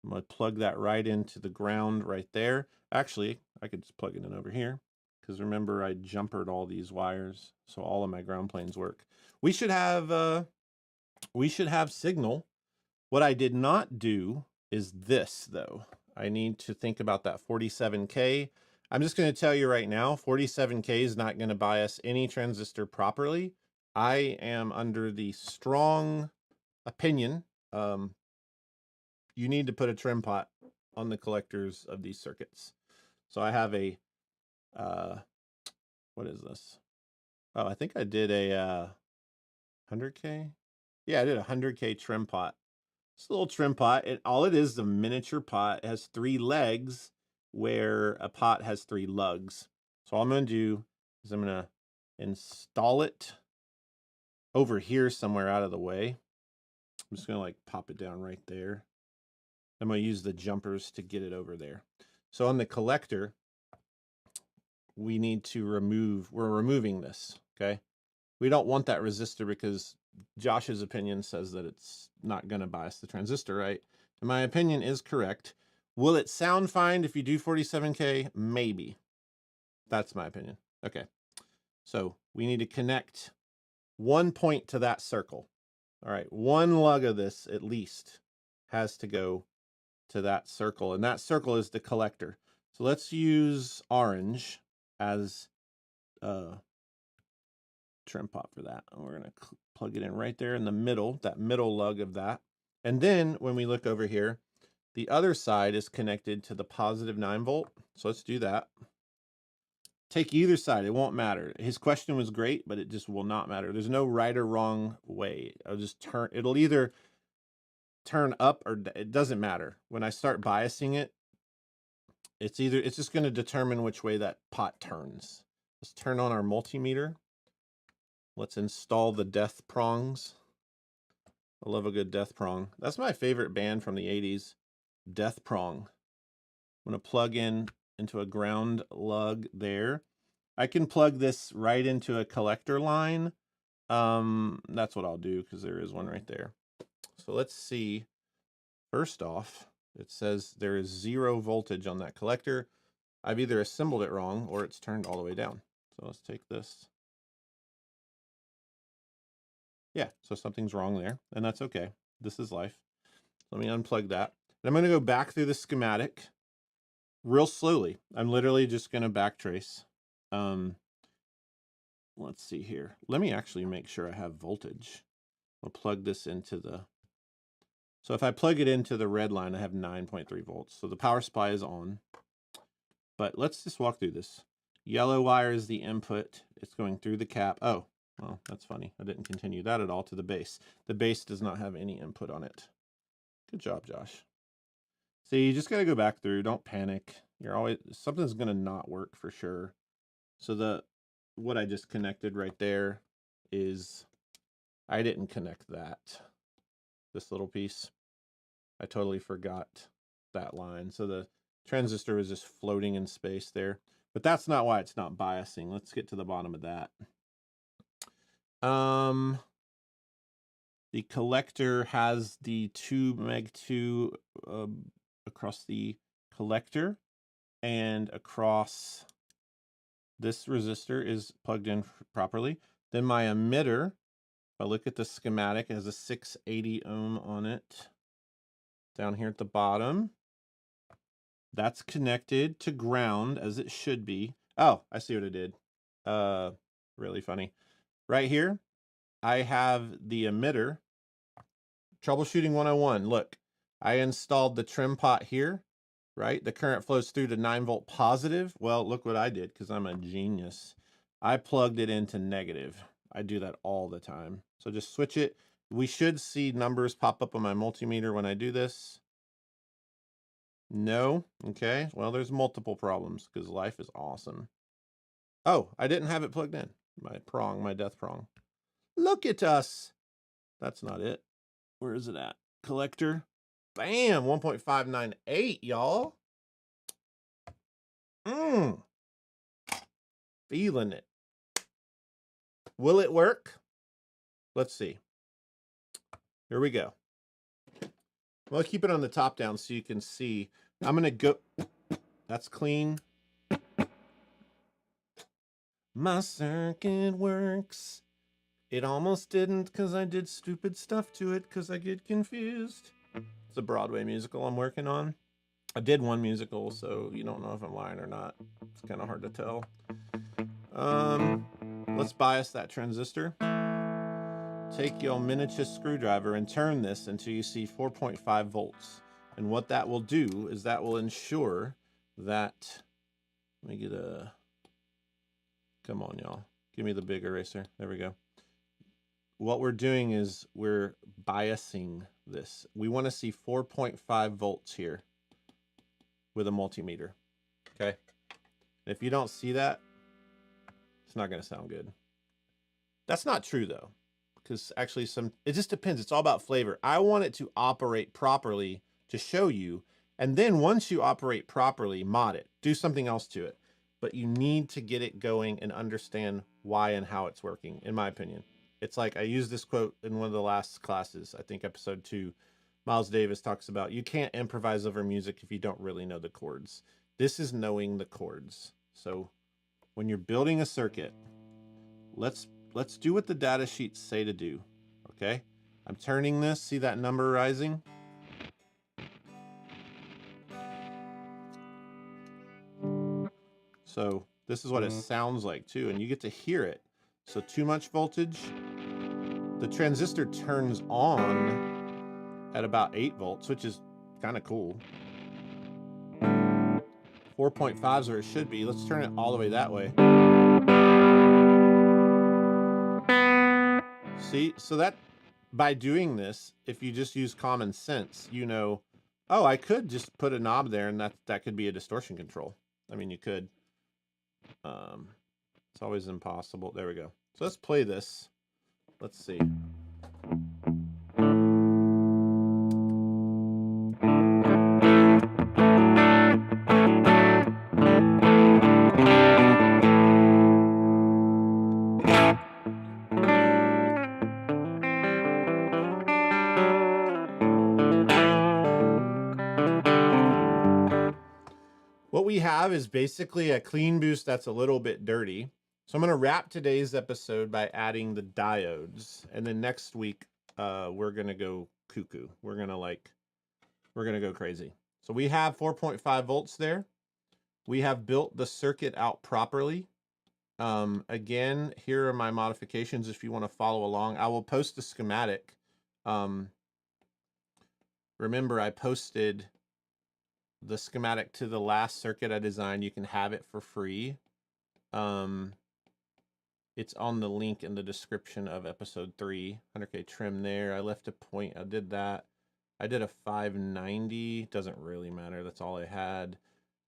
I'm going to plug that right into the ground right there. Actually, I could just plug it in over here, because remember I jumpered all these wires, so all of my ground planes work. We should have signal. What I did not do is this, though. I need to think about that 47K. I'm just going to tell you right now, 47K is not going to bias any transistor properly. I am under the strong opinion, you need to put a trim pot on the collectors of these circuits. So I have a, what is this? Oh, I think I did a 100K. Yeah, I did a 100K trim pot. It's a little trim pot. All it is a miniature pot. It has 3 legs where a pot has 3 lugs. So all I'm going to do is I'm going to install it over here somewhere out of the way. I'm just going to like pop it down right there. I'm going to use the jumpers to get it over there. So on the collector, we need to we're removing this, okay? We don't want that resistor because Josh's opinion says that it's not going to bias the transistor, right? And my opinion is correct. Will it sound fine if you do 47K? Maybe. That's my opinion. Okay. So we need to connect 1 point to that circle. All right. 1 lug of this at least has to go to that circle, and that circle is the collector. So let's use orange as trim pot for that. And we're going to plug it in right there in the middle, that middle lug of that. And then when we look over here, the other side is connected to the positive 9-volt. So let's do that. Take either side. It won't matter. His question was great, but it just will not matter. There's no right or wrong way. I'll just turn. It'll either turn up or it doesn't matter. When I start biasing it, it's just going to determine which way that pot turns. Let's turn on our multimeter. Let's install the death prongs. I love a good death prong. That's my favorite band from the 80s, Death Prong. I'm going to plug into a ground lug there. I can plug this right into a collector line. That's what I'll do because there is one right there. So let's see. First off, it says there is 0 voltage on that collector. I've either assembled it wrong or it's turned all the way down. So let's take this. Yeah, so something's wrong there, and that's okay. This is life. Let me unplug that. And I'm going to go back through the schematic real slowly. I'm literally just going to backtrace. Let's see here. Let me actually make sure I have voltage. I'll plug this into the... So if I plug it into the red line, I have 9.3 volts. So the power supply is on. But let's just walk through this. Yellow wire is the input. It's going through the cap. Oh, well, that's funny. I didn't continue that at all to the base. The base does not have any input on it. Good job, Josh. So you just got to go back through. Don't panic. You're always... Something's going to not work for sure. So what I just connected right there is... I didn't connect that. This little piece. I totally forgot that line. So the transistor was just floating in space there. But that's not why it's not biasing. Let's get to the bottom of that. The collector has the 2 meg2 across the collector, and across this resistor is plugged in properly. Then my emitter, if I look at the schematic, it has a 680 ohm on it. Down here at the bottom. That's connected to ground as it should be. Oh, I see what I did. Really funny. Right here, I have the emitter. Troubleshooting 101. Look, I installed the trim pot here, right? The current flows through to 9 volt positive. Well, look what I did because I'm a genius. I plugged it into negative. I do that all the time. So just switch it. We should see numbers pop up on my multimeter when I do this. No. Okay. Well, there's multiple problems because life is awesome. Oh, I didn't have it plugged in. My death prong. Look at us. That's not it. Where is it at? Collector. Bam. 1.598, y'all. Feeling it. Will it work? Let's see. Here we go. Well, keep it on the top down so you can see. I'm going to go. That's clean. My circuit works. It almost didn't because I did stupid stuff to it because I get confused. It's a Broadway musical I'm working on. I did one musical, so you don't know if I'm lying or not. It's kind of hard to tell. Let's bias that transistor. Take your miniature screwdriver and turn this until you see 4.5 volts. And what that will do is that will ensure that... Let me get a... Come on, y'all. Give me the big eraser. There we go. What we're doing is we're biasing this. We want to see 4.5 volts here with a multimeter. Okay? If you don't see that, it's not going to sound good. That's not true, though. Because actually it just depends. It's all about flavor. I want it to operate properly to show you. And then once you operate properly, mod it. Do something else to it. But you need to get it going and understand why and how it's working, in my opinion. It's like I used this quote in one of the last classes, I think episode 2. Miles Davis talks about you can't improvise over music if you don't really know the chords. This is knowing the chords. So when you're building a circuit, let's do what the data sheets say to do, okay? I'm turning this, see that number rising? So this is what it sounds like too, and you get to hear it. So too much voltage, the transistor turns on at about 8 volts, which is kind of cool. 4.5 is where it should be. Let's turn it all the way that way. See, so that by doing this, if you just use common sense, you know, oh, I could just put a knob there and that could be a distortion control. I mean, you could. It's always impossible. There we go. So let's play this. Let's see. What we have is basically a clean boost that's a little bit dirty. So I'm going to wrap today's episode by adding the diodes. And then next week, we're going to go cuckoo. We're gonna go crazy. So we have 4.5 volts there. We have built the circuit out properly. Again, here are my modifications if you want to follow along. I will post the schematic. Remember, I posted the schematic to the last circuit I designed. You can have it for free. It's on the link in the description of episode 3. 100K trim there. I left a point. I did that. I did a 590. Doesn't really matter. That's all I had.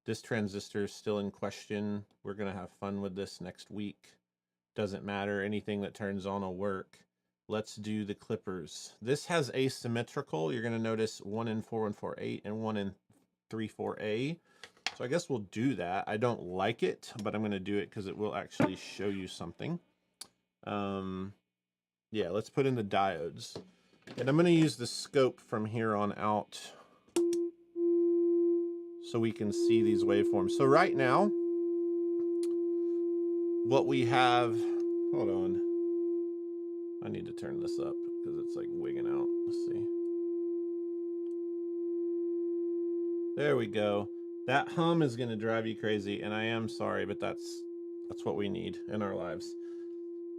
This transistor is still in question. We're going to have fun with this next week. Doesn't matter. Anything that turns on will work. Let's do the clippers. This has asymmetrical. You're going to notice 1 in 4148 and 1 in 34A. So I guess we'll do that. I don't like it, but I'm going to do it because it will actually show you something. Yeah, let's put in the diodes. And I'm going to use the scope from here on out so we can see these waveforms. So right now, what we have, hold on. I need to turn this up because it's like wigging out. Let's see. There we go. That hum is going to drive you crazy, and I am sorry, but that's what we need in our lives.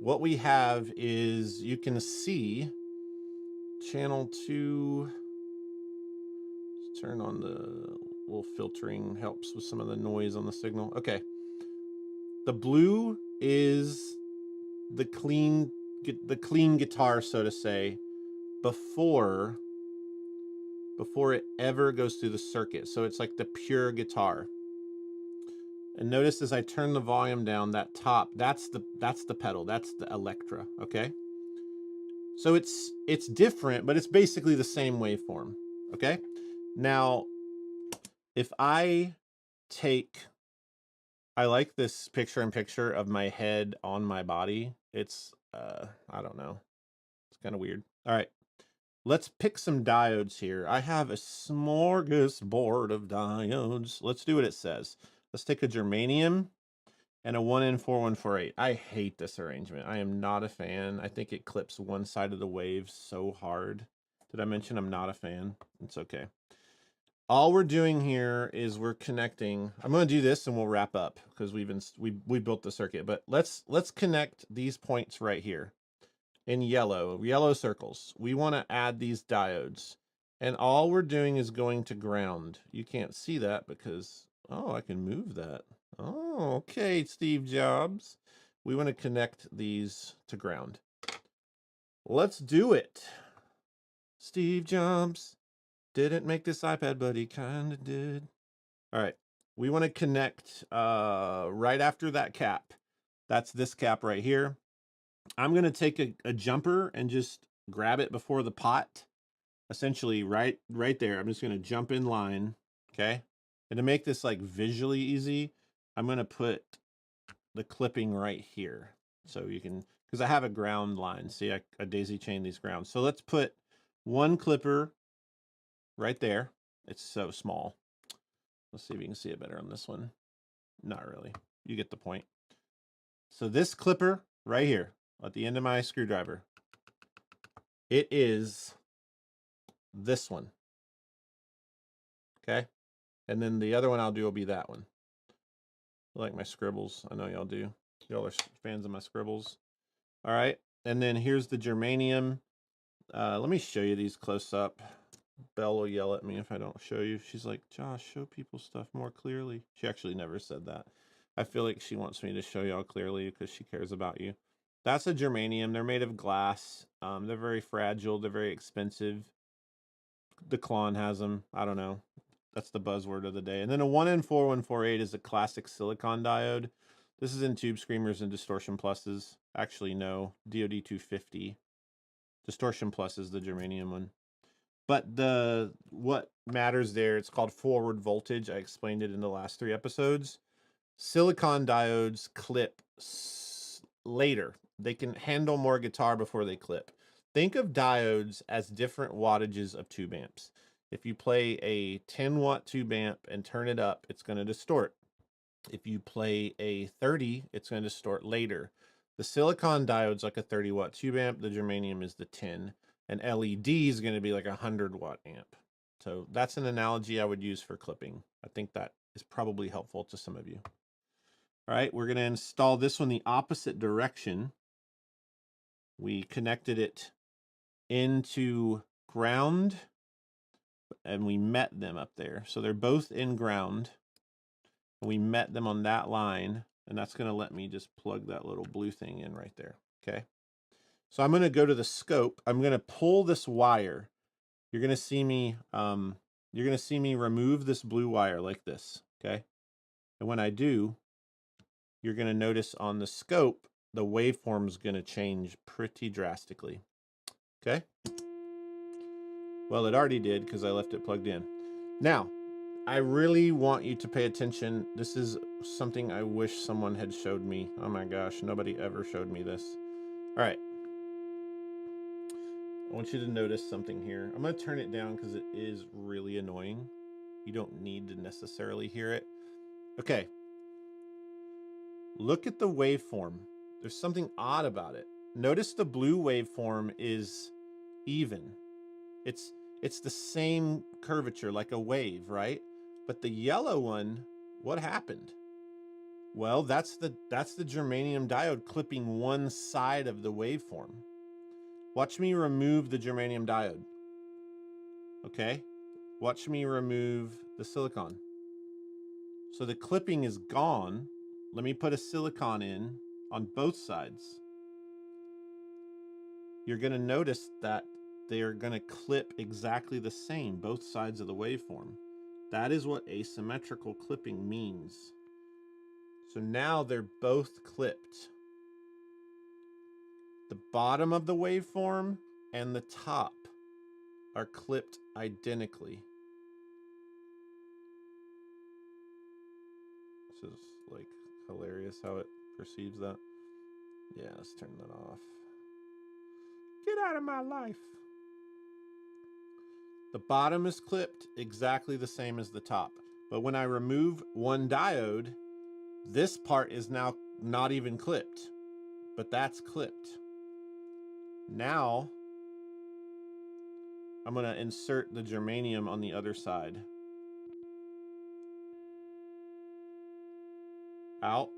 What we have is, you can see channel 2. Let's turn on the little filtering, helps with some of the noise on the signal. Okay. The blue is the clean guitar, so to say, before it ever goes through the circuit. So it's like the pure guitar. And notice as I turn the volume down, that top, that's the pedal, that's the Electra, okay? So it's different, but it's basically the same waveform, okay? Now, if I like this picture-in-picture of my head on my body. It's, I don't know. It's kind of weird. All right. Let's pick some diodes here. I have a smorgasbord of diodes. Let's do what it says. Let's take a germanium and a 1N4148. I hate this arrangement. I am not a fan. I think it clips one side of the wave so hard. Did I mention I'm not a fan? It's okay. All we're doing here is we're connecting. I'm going to do this and we'll wrap up because we built the circuit. But let's connect these points right here. In yellow circles. We want to add these diodes. And all we're doing is going to ground. You can't see that because, oh, I can move that. Oh, okay, Steve Jobs. We want to connect these to ground. Let's do it. Steve Jobs didn't make this iPad, but he kind of did. All right. We want to connect right after that cap. That's this cap right here. I'm going to take a jumper and just grab it before the pot. Essentially right there. I'm just going to jump in line. Okay. And to make this like visually easy, I'm going to put the clipping right here. So you can, because I have a ground line. See, I daisy chain these grounds. So let's put one clipper right there. It's so small. Let's see if you can see it better on this one. Not really. You get the point. So this clipper right here at the end of my screwdriver, it is this one. Okay. And then the other one I'll do will be that one. I like my scribbles. I know y'all do. Y'all are fans of my scribbles. All right. And then here's the germanium. Let me show you these close up. Belle will yell at me if I don't show you. She's like, Josh, show people stuff more clearly. She actually never said that. I feel like she wants me to show y'all clearly because she cares about you. That's a germanium. They're made of glass. They're very fragile. They're very expensive. The Klon has them. I don't know. That's the buzzword of the day. And then a 1N4148 is a classic silicon diode. This is in Tube Screamers and Distortion Pluses. Actually, no. DOD 250. Distortion Plus is the germanium one. But what matters there, it's called forward voltage. I explained it in the last 3 episodes. Silicon diodes clip later. They can handle more guitar before they clip. Think of diodes as different wattages of tube amps. If you play a 10 watt tube amp and turn it up, it's going to distort. If you play a 30, it's going to distort later. The silicon diode's like a 30 watt tube amp. The germanium is the 10. An LED is going to be like a 100-watt amp. So that's an analogy I would use for clipping. I think that is probably helpful to some of you. All right, we're going to install this one the opposite direction. We connected it into ground, and we met them up there. So they're both in ground. We met them on that line, and that's going to let me just plug that little blue thing in right there. Okay. So I'm going to go to the scope. I'm going to pull this wire. You're going to see me remove this blue wire like this, okay? And when I do, you're going to notice on the scope the waveform is going to change pretty drastically. Okay? Well, it already did because I left it plugged in. Now, I really want you to pay attention. This is something I wish someone had showed me. Oh my gosh, nobody ever showed me this. All right. I want you to notice something here. I'm going to turn it down because it is really annoying. You don't need to necessarily hear it. Okay. Look at the waveform. There's something odd about it. Notice the blue waveform is even. It's the same curvature, like a wave, right? But the yellow one, what happened? Well, that's the germanium diode clipping one side of the waveform. Watch me remove the germanium diode. Okay? Watch me remove the silicon. So the clipping is gone. Let me put a silicon in on both sides. You're going to notice that they're going to clip exactly the same, both sides of the waveform. That is what asymmetrical clipping means. So now they're both clipped. The bottom of the waveform and the top are clipped identically. This is like hilarious how it perceives that. Yeah, let's turn that off. Get out of my life. The bottom is clipped exactly the same as the top. But when I remove one diode, this part is now not even clipped, but that's clipped. Now, I'm going to insert the germanium on the other side. Out.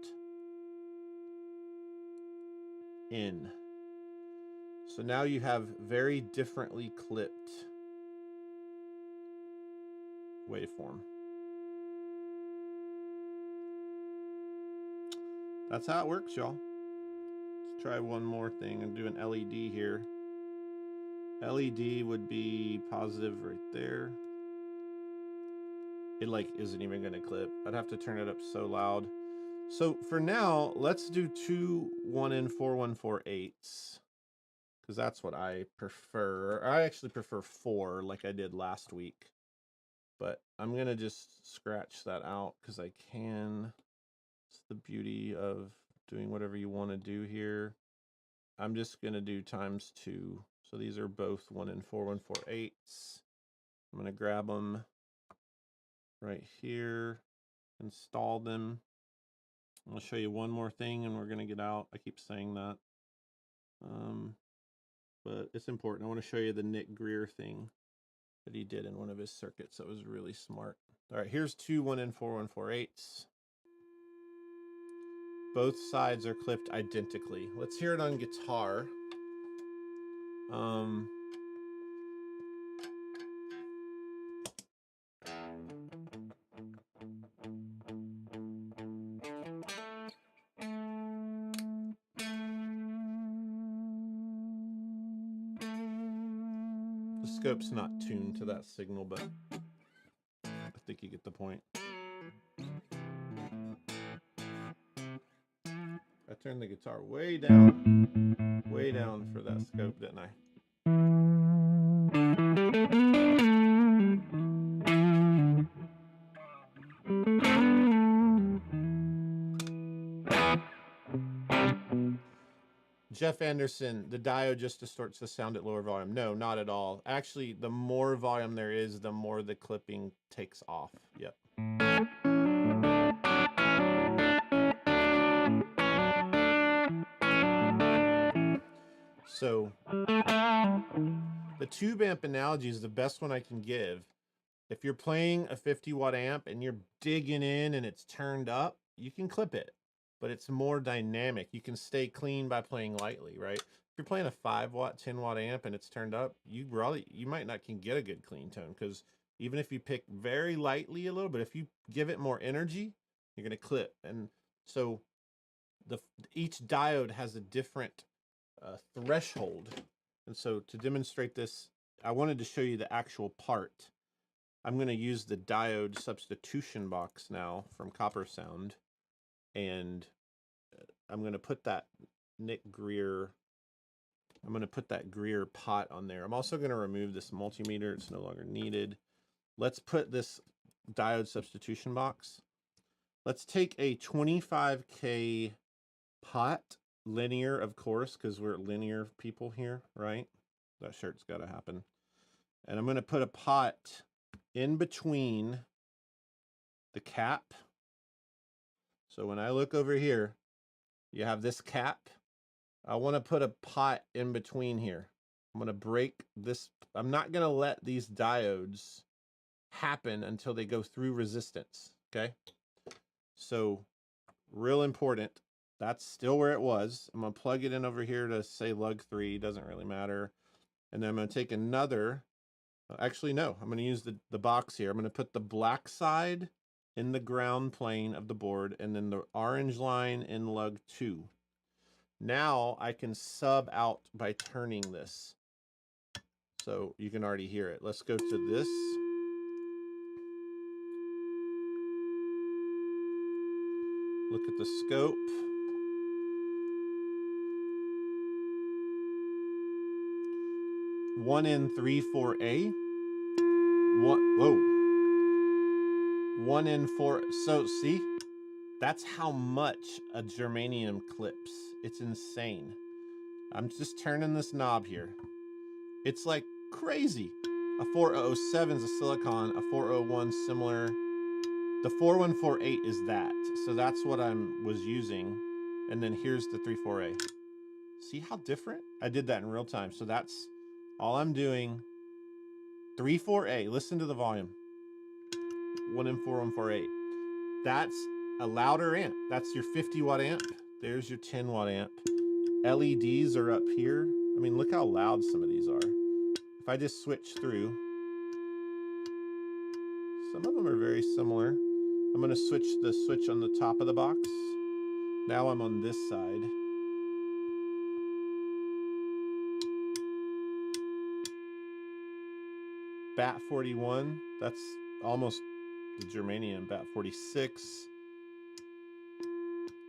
In. So now you have very differently clipped waveform. That's how it works, y'all. Let's try one more thing and do an LED here. LED would be positive right there. It like isn't even gonna clip. I'd have to turn it up so loud. So for now, let's do two 1N4148s. Because that's what I prefer. I actually prefer 4 like I did last week. But I'm going to just scratch that out because I can. It's the beauty of doing whatever you want to do here. I'm just going to do ×2. So these are both 1N4148s. I'm going to grab them right here, install them. I'll show you one more thing and we're going to get out. I keep saying that. But it's important. I want to show you the Nick Greer thing that he did in one of his circuits. That was really smart. All right, here's two 1N4148s. Both sides are clipped identically. Let's hear it on guitar. The scope's not tuned to that signal, but I think you get the point. I turned the guitar way down for that scope, didn't I? Jeff Anderson, the diode just distorts the sound at lower volume. No, not at all. Actually, the more volume there is, the more the clipping takes off. Yep. So The tube amp analogy is the best one I can give. If you're playing a 50 watt amp and you're digging in and it's turned up, you can clip it, but it's more dynamic. You can stay clean by playing lightly, right? If you're playing a 5 watt, 10 watt amp and it's turned up, you might not can get a good clean tone, because even if you pick very lightly a little bit, if you give it more energy, you're going to clip. And so each diode has a different threshold. And so to demonstrate this, I wanted to show you the actual part. I'm going to use the diode substitution box now from Copper Sound, and I'm going to put that Greer pot on there. I'm also going to remove this multimeter. It's no longer needed. Let's put this diode substitution box. Let's take a 25K pot, linear, of course, because we're linear people here, right? That shirt's got to happen. And I'm going to put a pot in between the cap. So when I look over here, you have this cap. I want to put a pot in between here. I'm going to break this. I'm not going to let these diodes happen until they go through resistance. Okay. So real important. That's still where it was. I'm going to plug it in over here to say lug 3. Doesn't really matter. And then I'm going to take another. Actually, no. I'm going to use the box here. I'm going to put the black side in the ground plane of the board, and then the orange line in lug 2. Now I can sub out by turning this. So you can already hear it. Let's go to this. Look at the scope. One in 3/4A. One in 4. So see, that's how much a germanium clips. It's insane. I'm just turning this knob here. It's like crazy. A 4007 is a silicon, a 401 similar. The 4148 is that. So that's what I was using. And then here's the 34A. See how different? I did that in real time. So that's all I'm doing. 34A, listen to the volume. 1M4148. That's a louder amp. That's your 50 watt amp. There's your 10 watt amp. LEDs are up here. I mean, look how loud some of these are. If I just switch through, some of them are very similar. I'm going to switch the switch on the top of the box. Now I'm on this side. BAT 41, that's almost the germanium. BAT 46.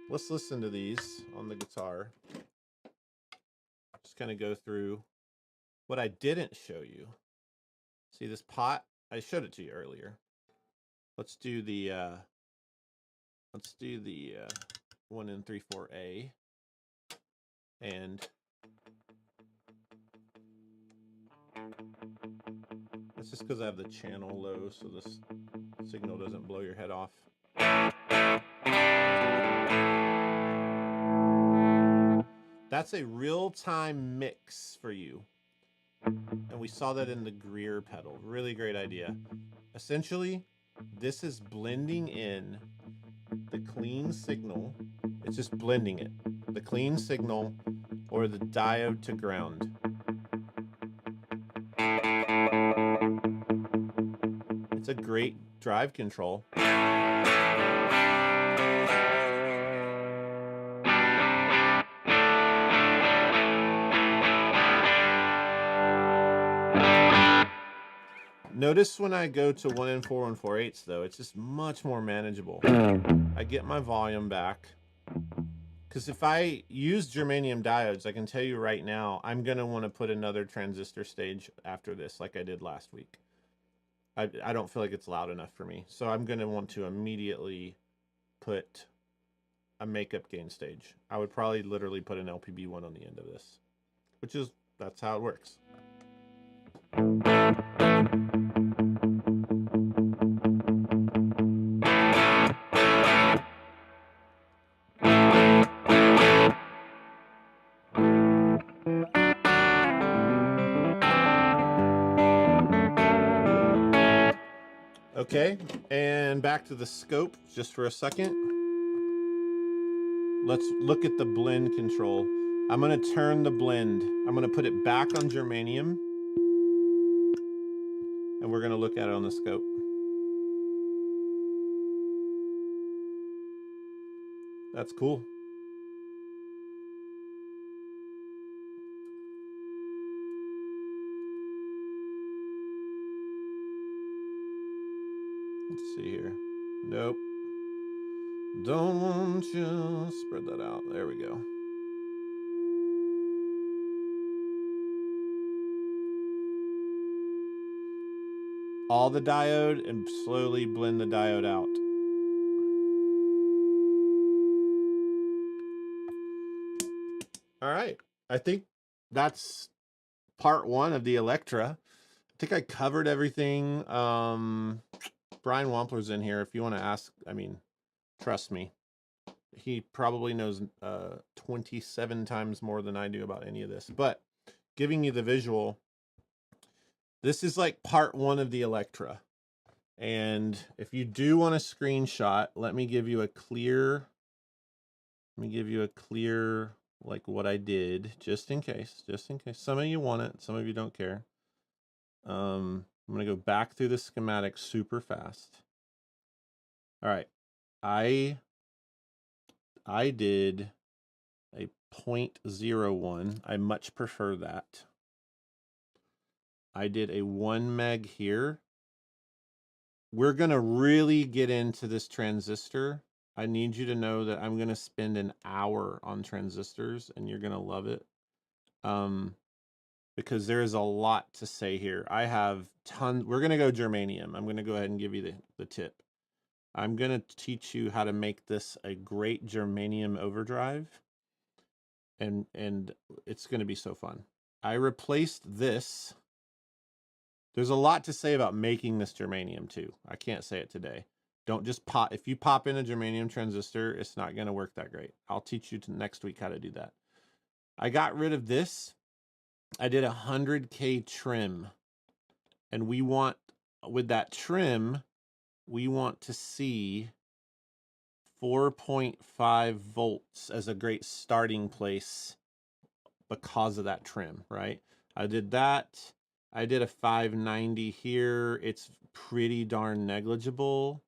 Let's listen to these on the guitar. Just kind of go through what I didn't show you. See this pot? I showed it to you earlier. Let's do the 1N34A, and that's just because I have the channel low, so this signal doesn't blow your head off. That's a real-time mix for you. And we saw that in the Greer pedal. Really great idea. Essentially, this is blending in the clean signal. It's just blending it. The clean signal or the diode to ground. It's a great drive control. Notice when I go to 1N4148s though, it's just much more manageable. I get my volume back. Because if I use germanium diodes, I can tell you right now, I'm going to want to put another transistor stage after this like I did last week. I don't feel like it's loud enough for me. So I'm going to want to immediately put a makeup gain stage. I would probably literally put an LPB1 on the end of this, that's how it works. Okay, and back to the scope just for a second. Let's look at the blend control. I'm going to turn the blend. I'm going to put it back on germanium. And we're going to look at it on the scope. That's cool. Let's see here. Nope. Don't want you. Spread that out. There we go. All the diode and slowly blend the diode out. All right. I think that's part one of the Electra. I think I covered everything. Brian Wamplers in here. If you want to ask, I mean, trust me, he probably knows 27 times more than I do about any of this. But giving you the visual, this is like part one of the Electra. And if you do want a screenshot, let me give you a clear, like what I did, just in case. Some of you want it, some of you don't care. I'm going to go back through the schematic super fast. All right. I did a 0.01. I much prefer that. I did a 1 meg here. We're going to really get into this transistor. I need you to know that I'm going to spend an hour on transistors and you're going to love it. Because there is a lot to say here. I have tons. We're going to go germanium. I'm going to go ahead and give you the tip. I'm going to teach you how to make this a great germanium overdrive. And it's going to be so fun. I replaced this. There's a lot to say about making this germanium too. I can't say it today. Don't just pop. If you pop in a germanium transistor, it's not going to work that great. I'll teach you next week how to do that. I got rid of this. I did 100K trim. And we want, with that trim, we want to see 4.5 volts as a great starting place because of that trim, right? I did that. I did a 590 here. It's pretty darn negligible.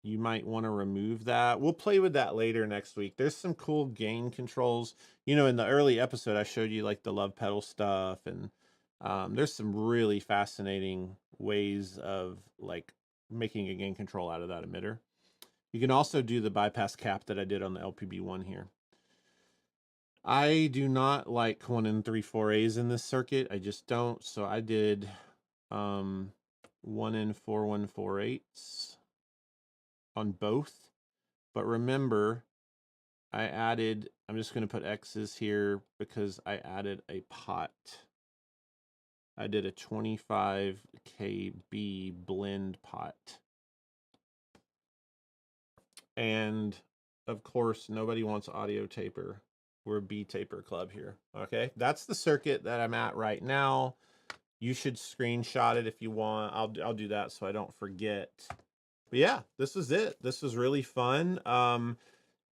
You might want to remove that. We'll play with that later next week. There's some cool gain controls. You know, in the early episode, I showed you like the love pedal stuff, and there's some really fascinating ways of like making a gain control out of that emitter. You can also do the bypass cap that I did on the LPB1 here. I do not like 1 3/4 in this circuit. I just don't. So I did 1 4 1/4 on both. But remember, I added, I'm just going to put X's here because I added a pot. I did a 25 KB blend pot. And of course, nobody wants audio taper. We're a B taper club here. Okay, that's the circuit that I'm at right now. You should screenshot it if you want. I'll do that so I don't forget. But yeah, this is it. This was really fun.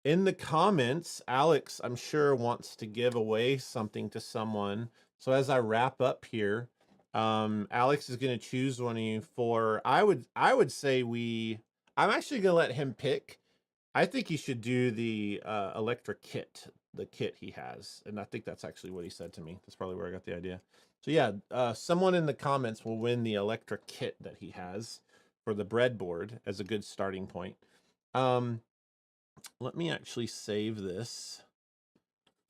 In the comments, Alex, I'm sure, wants to give away something to someone. So as I wrap up here, Alex is going to choose one of you for, I would say I'm actually going to let him pick. I think he should do the Electra kit, the kit he has. And I think that's actually what he said to me. That's probably where I got the idea. So yeah, someone in the comments will win the Electra kit that he has for the breadboard as a good starting point. Let me actually save this.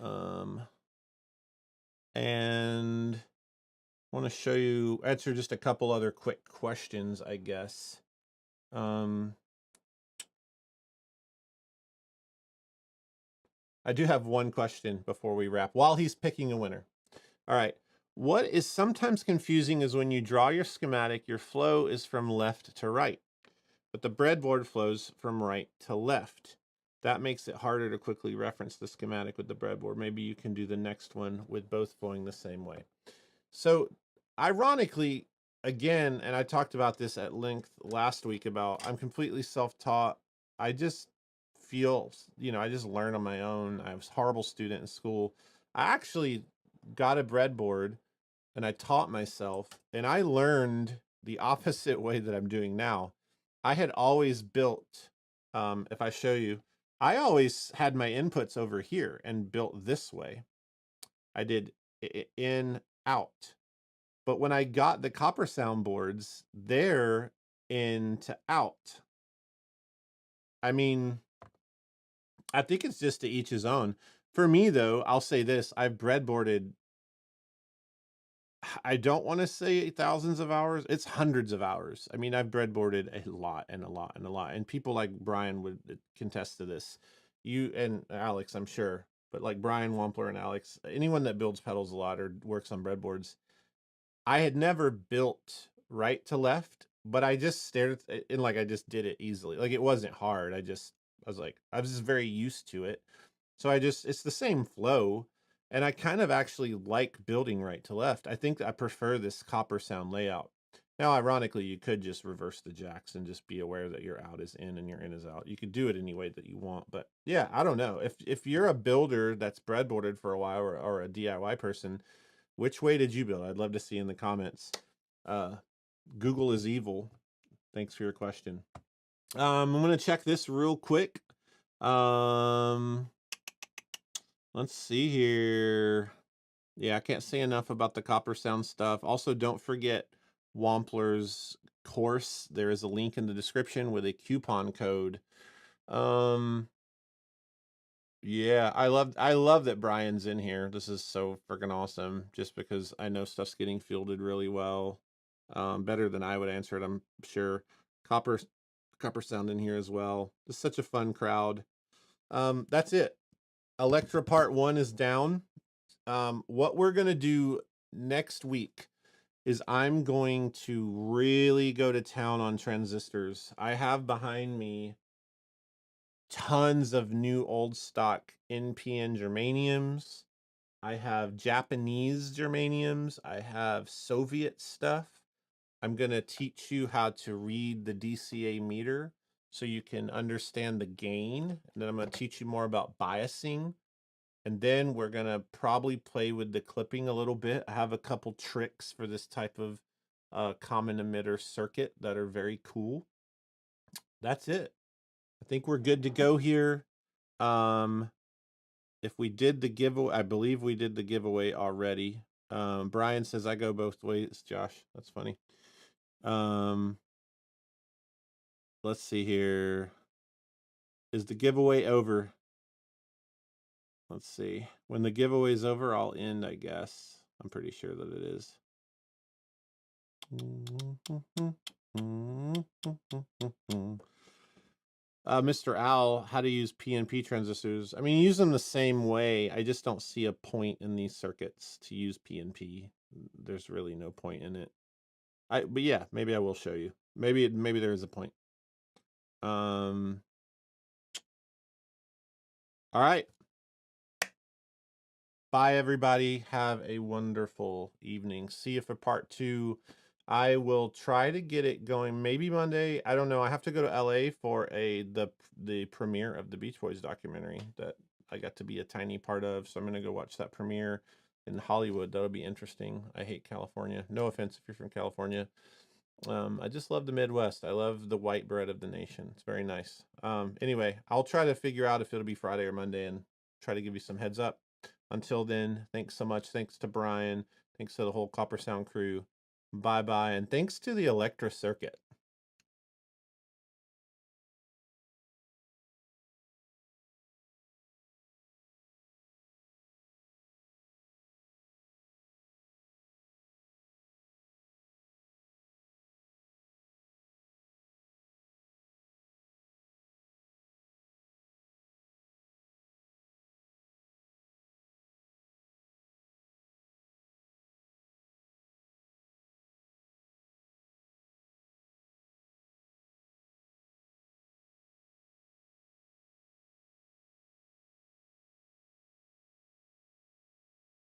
And I want to answer just a couple other quick questions, I guess. I do have one question before we wrap, while he's picking a winner. All right. What is sometimes confusing is when you draw your schematic, your flow is from left to right, but the breadboard flows from right to left. That makes it harder to quickly reference the schematic with the breadboard. Maybe you can do the next one with both flowing the same way. So ironically, again, and I talked about this at length last week about I'm completely self-taught. I just feel, I just learn on my own. I was a horrible student in school. I actually got a breadboard and I taught myself and I learned the opposite way that I'm doing now. I had always built, if I show you, I always had my inputs over here and built this way. I did in, out. But when I got the copper soundboards, they're in to out. I mean, I think it's just to each his own. For me, though, I'll say this: I've breadboarded. I don't want to say thousands of hours. It's hundreds of hours. I mean, I've breadboarded a lot and a lot and a lot. And people like Brian would contest to this. You and Alex, I'm sure, but like Brian Wampler and Alex, anyone that builds pedals a lot or works on breadboards, I had never built right to left, but I just stared at it and like I just did it easily. Like it wasn't hard. I was just very used to it. So it's the same flow. And I kind of actually like building right to left. I think I prefer this copper sound layout. Now, ironically, you could just reverse the jacks and just be aware that your out is in and your in is out. You could do it any way that you want. But yeah, I don't know. If you're a builder that's breadboarded for a while or a DIY person, which way did you build? I'd love to see in the comments. Google is evil. Thanks for your question. I'm going to check this real quick. Let's see here. Yeah, I can't say enough about the copper sound stuff. Also, don't forget Wampler's course. There is a link in the description with a coupon code. Yeah, I love that Brian's in here. This is so freaking awesome. Just because I know stuff's getting fielded really well, better than I would answer it, I'm sure. Copper, copper sound in here as well. Just such a fun crowd. That's it. Electra Part 1 is down. What we're gonna do next week is I'm going to really go to town on transistors. I have behind me tons of new old stock NPN germaniums. I have Japanese germaniums. I have Soviet stuff. I'm going to teach you how to read the DCA meter so you can understand the gain. And then I'm going to teach you more about biasing. And then we're going to probably play with the clipping a little bit. I have a couple tricks for this type of common emitter circuit that are very cool. That's it. I think we're good to go here. If we did the giveaway, I believe we did the giveaway already. Brian says I go both ways, Josh. That's funny. Let's see here. Is the giveaway over? Let's see. When the giveaway is over, I'll end, I guess. I'm pretty sure that it is. Mr. Owl, how to use PNP transistors. I mean, use them the same way. I just don't see a point in these circuits to use PNP. There's really no point in it. But yeah, maybe I will show you. Maybe there is a point. All right. Bye, everybody. Have a wonderful evening. See you for part 2. I will try to get it going maybe Monday. I don't know. I have to go to LA for the premiere of the Beach Boys documentary that I got to be a tiny part of. So I'm going to go watch that premiere in Hollywood. That'll be interesting. I hate California. No offense if you're from California. I just love the Midwest. I love the white bread of the nation. It's very nice. Anyway, I'll try to figure out if it'll be Friday or Monday and try to give you some heads up. Until then, thanks so much. Thanks to Brian. Thanks to the whole Copper Sound crew. Bye-bye. And thanks to the Electra circuit.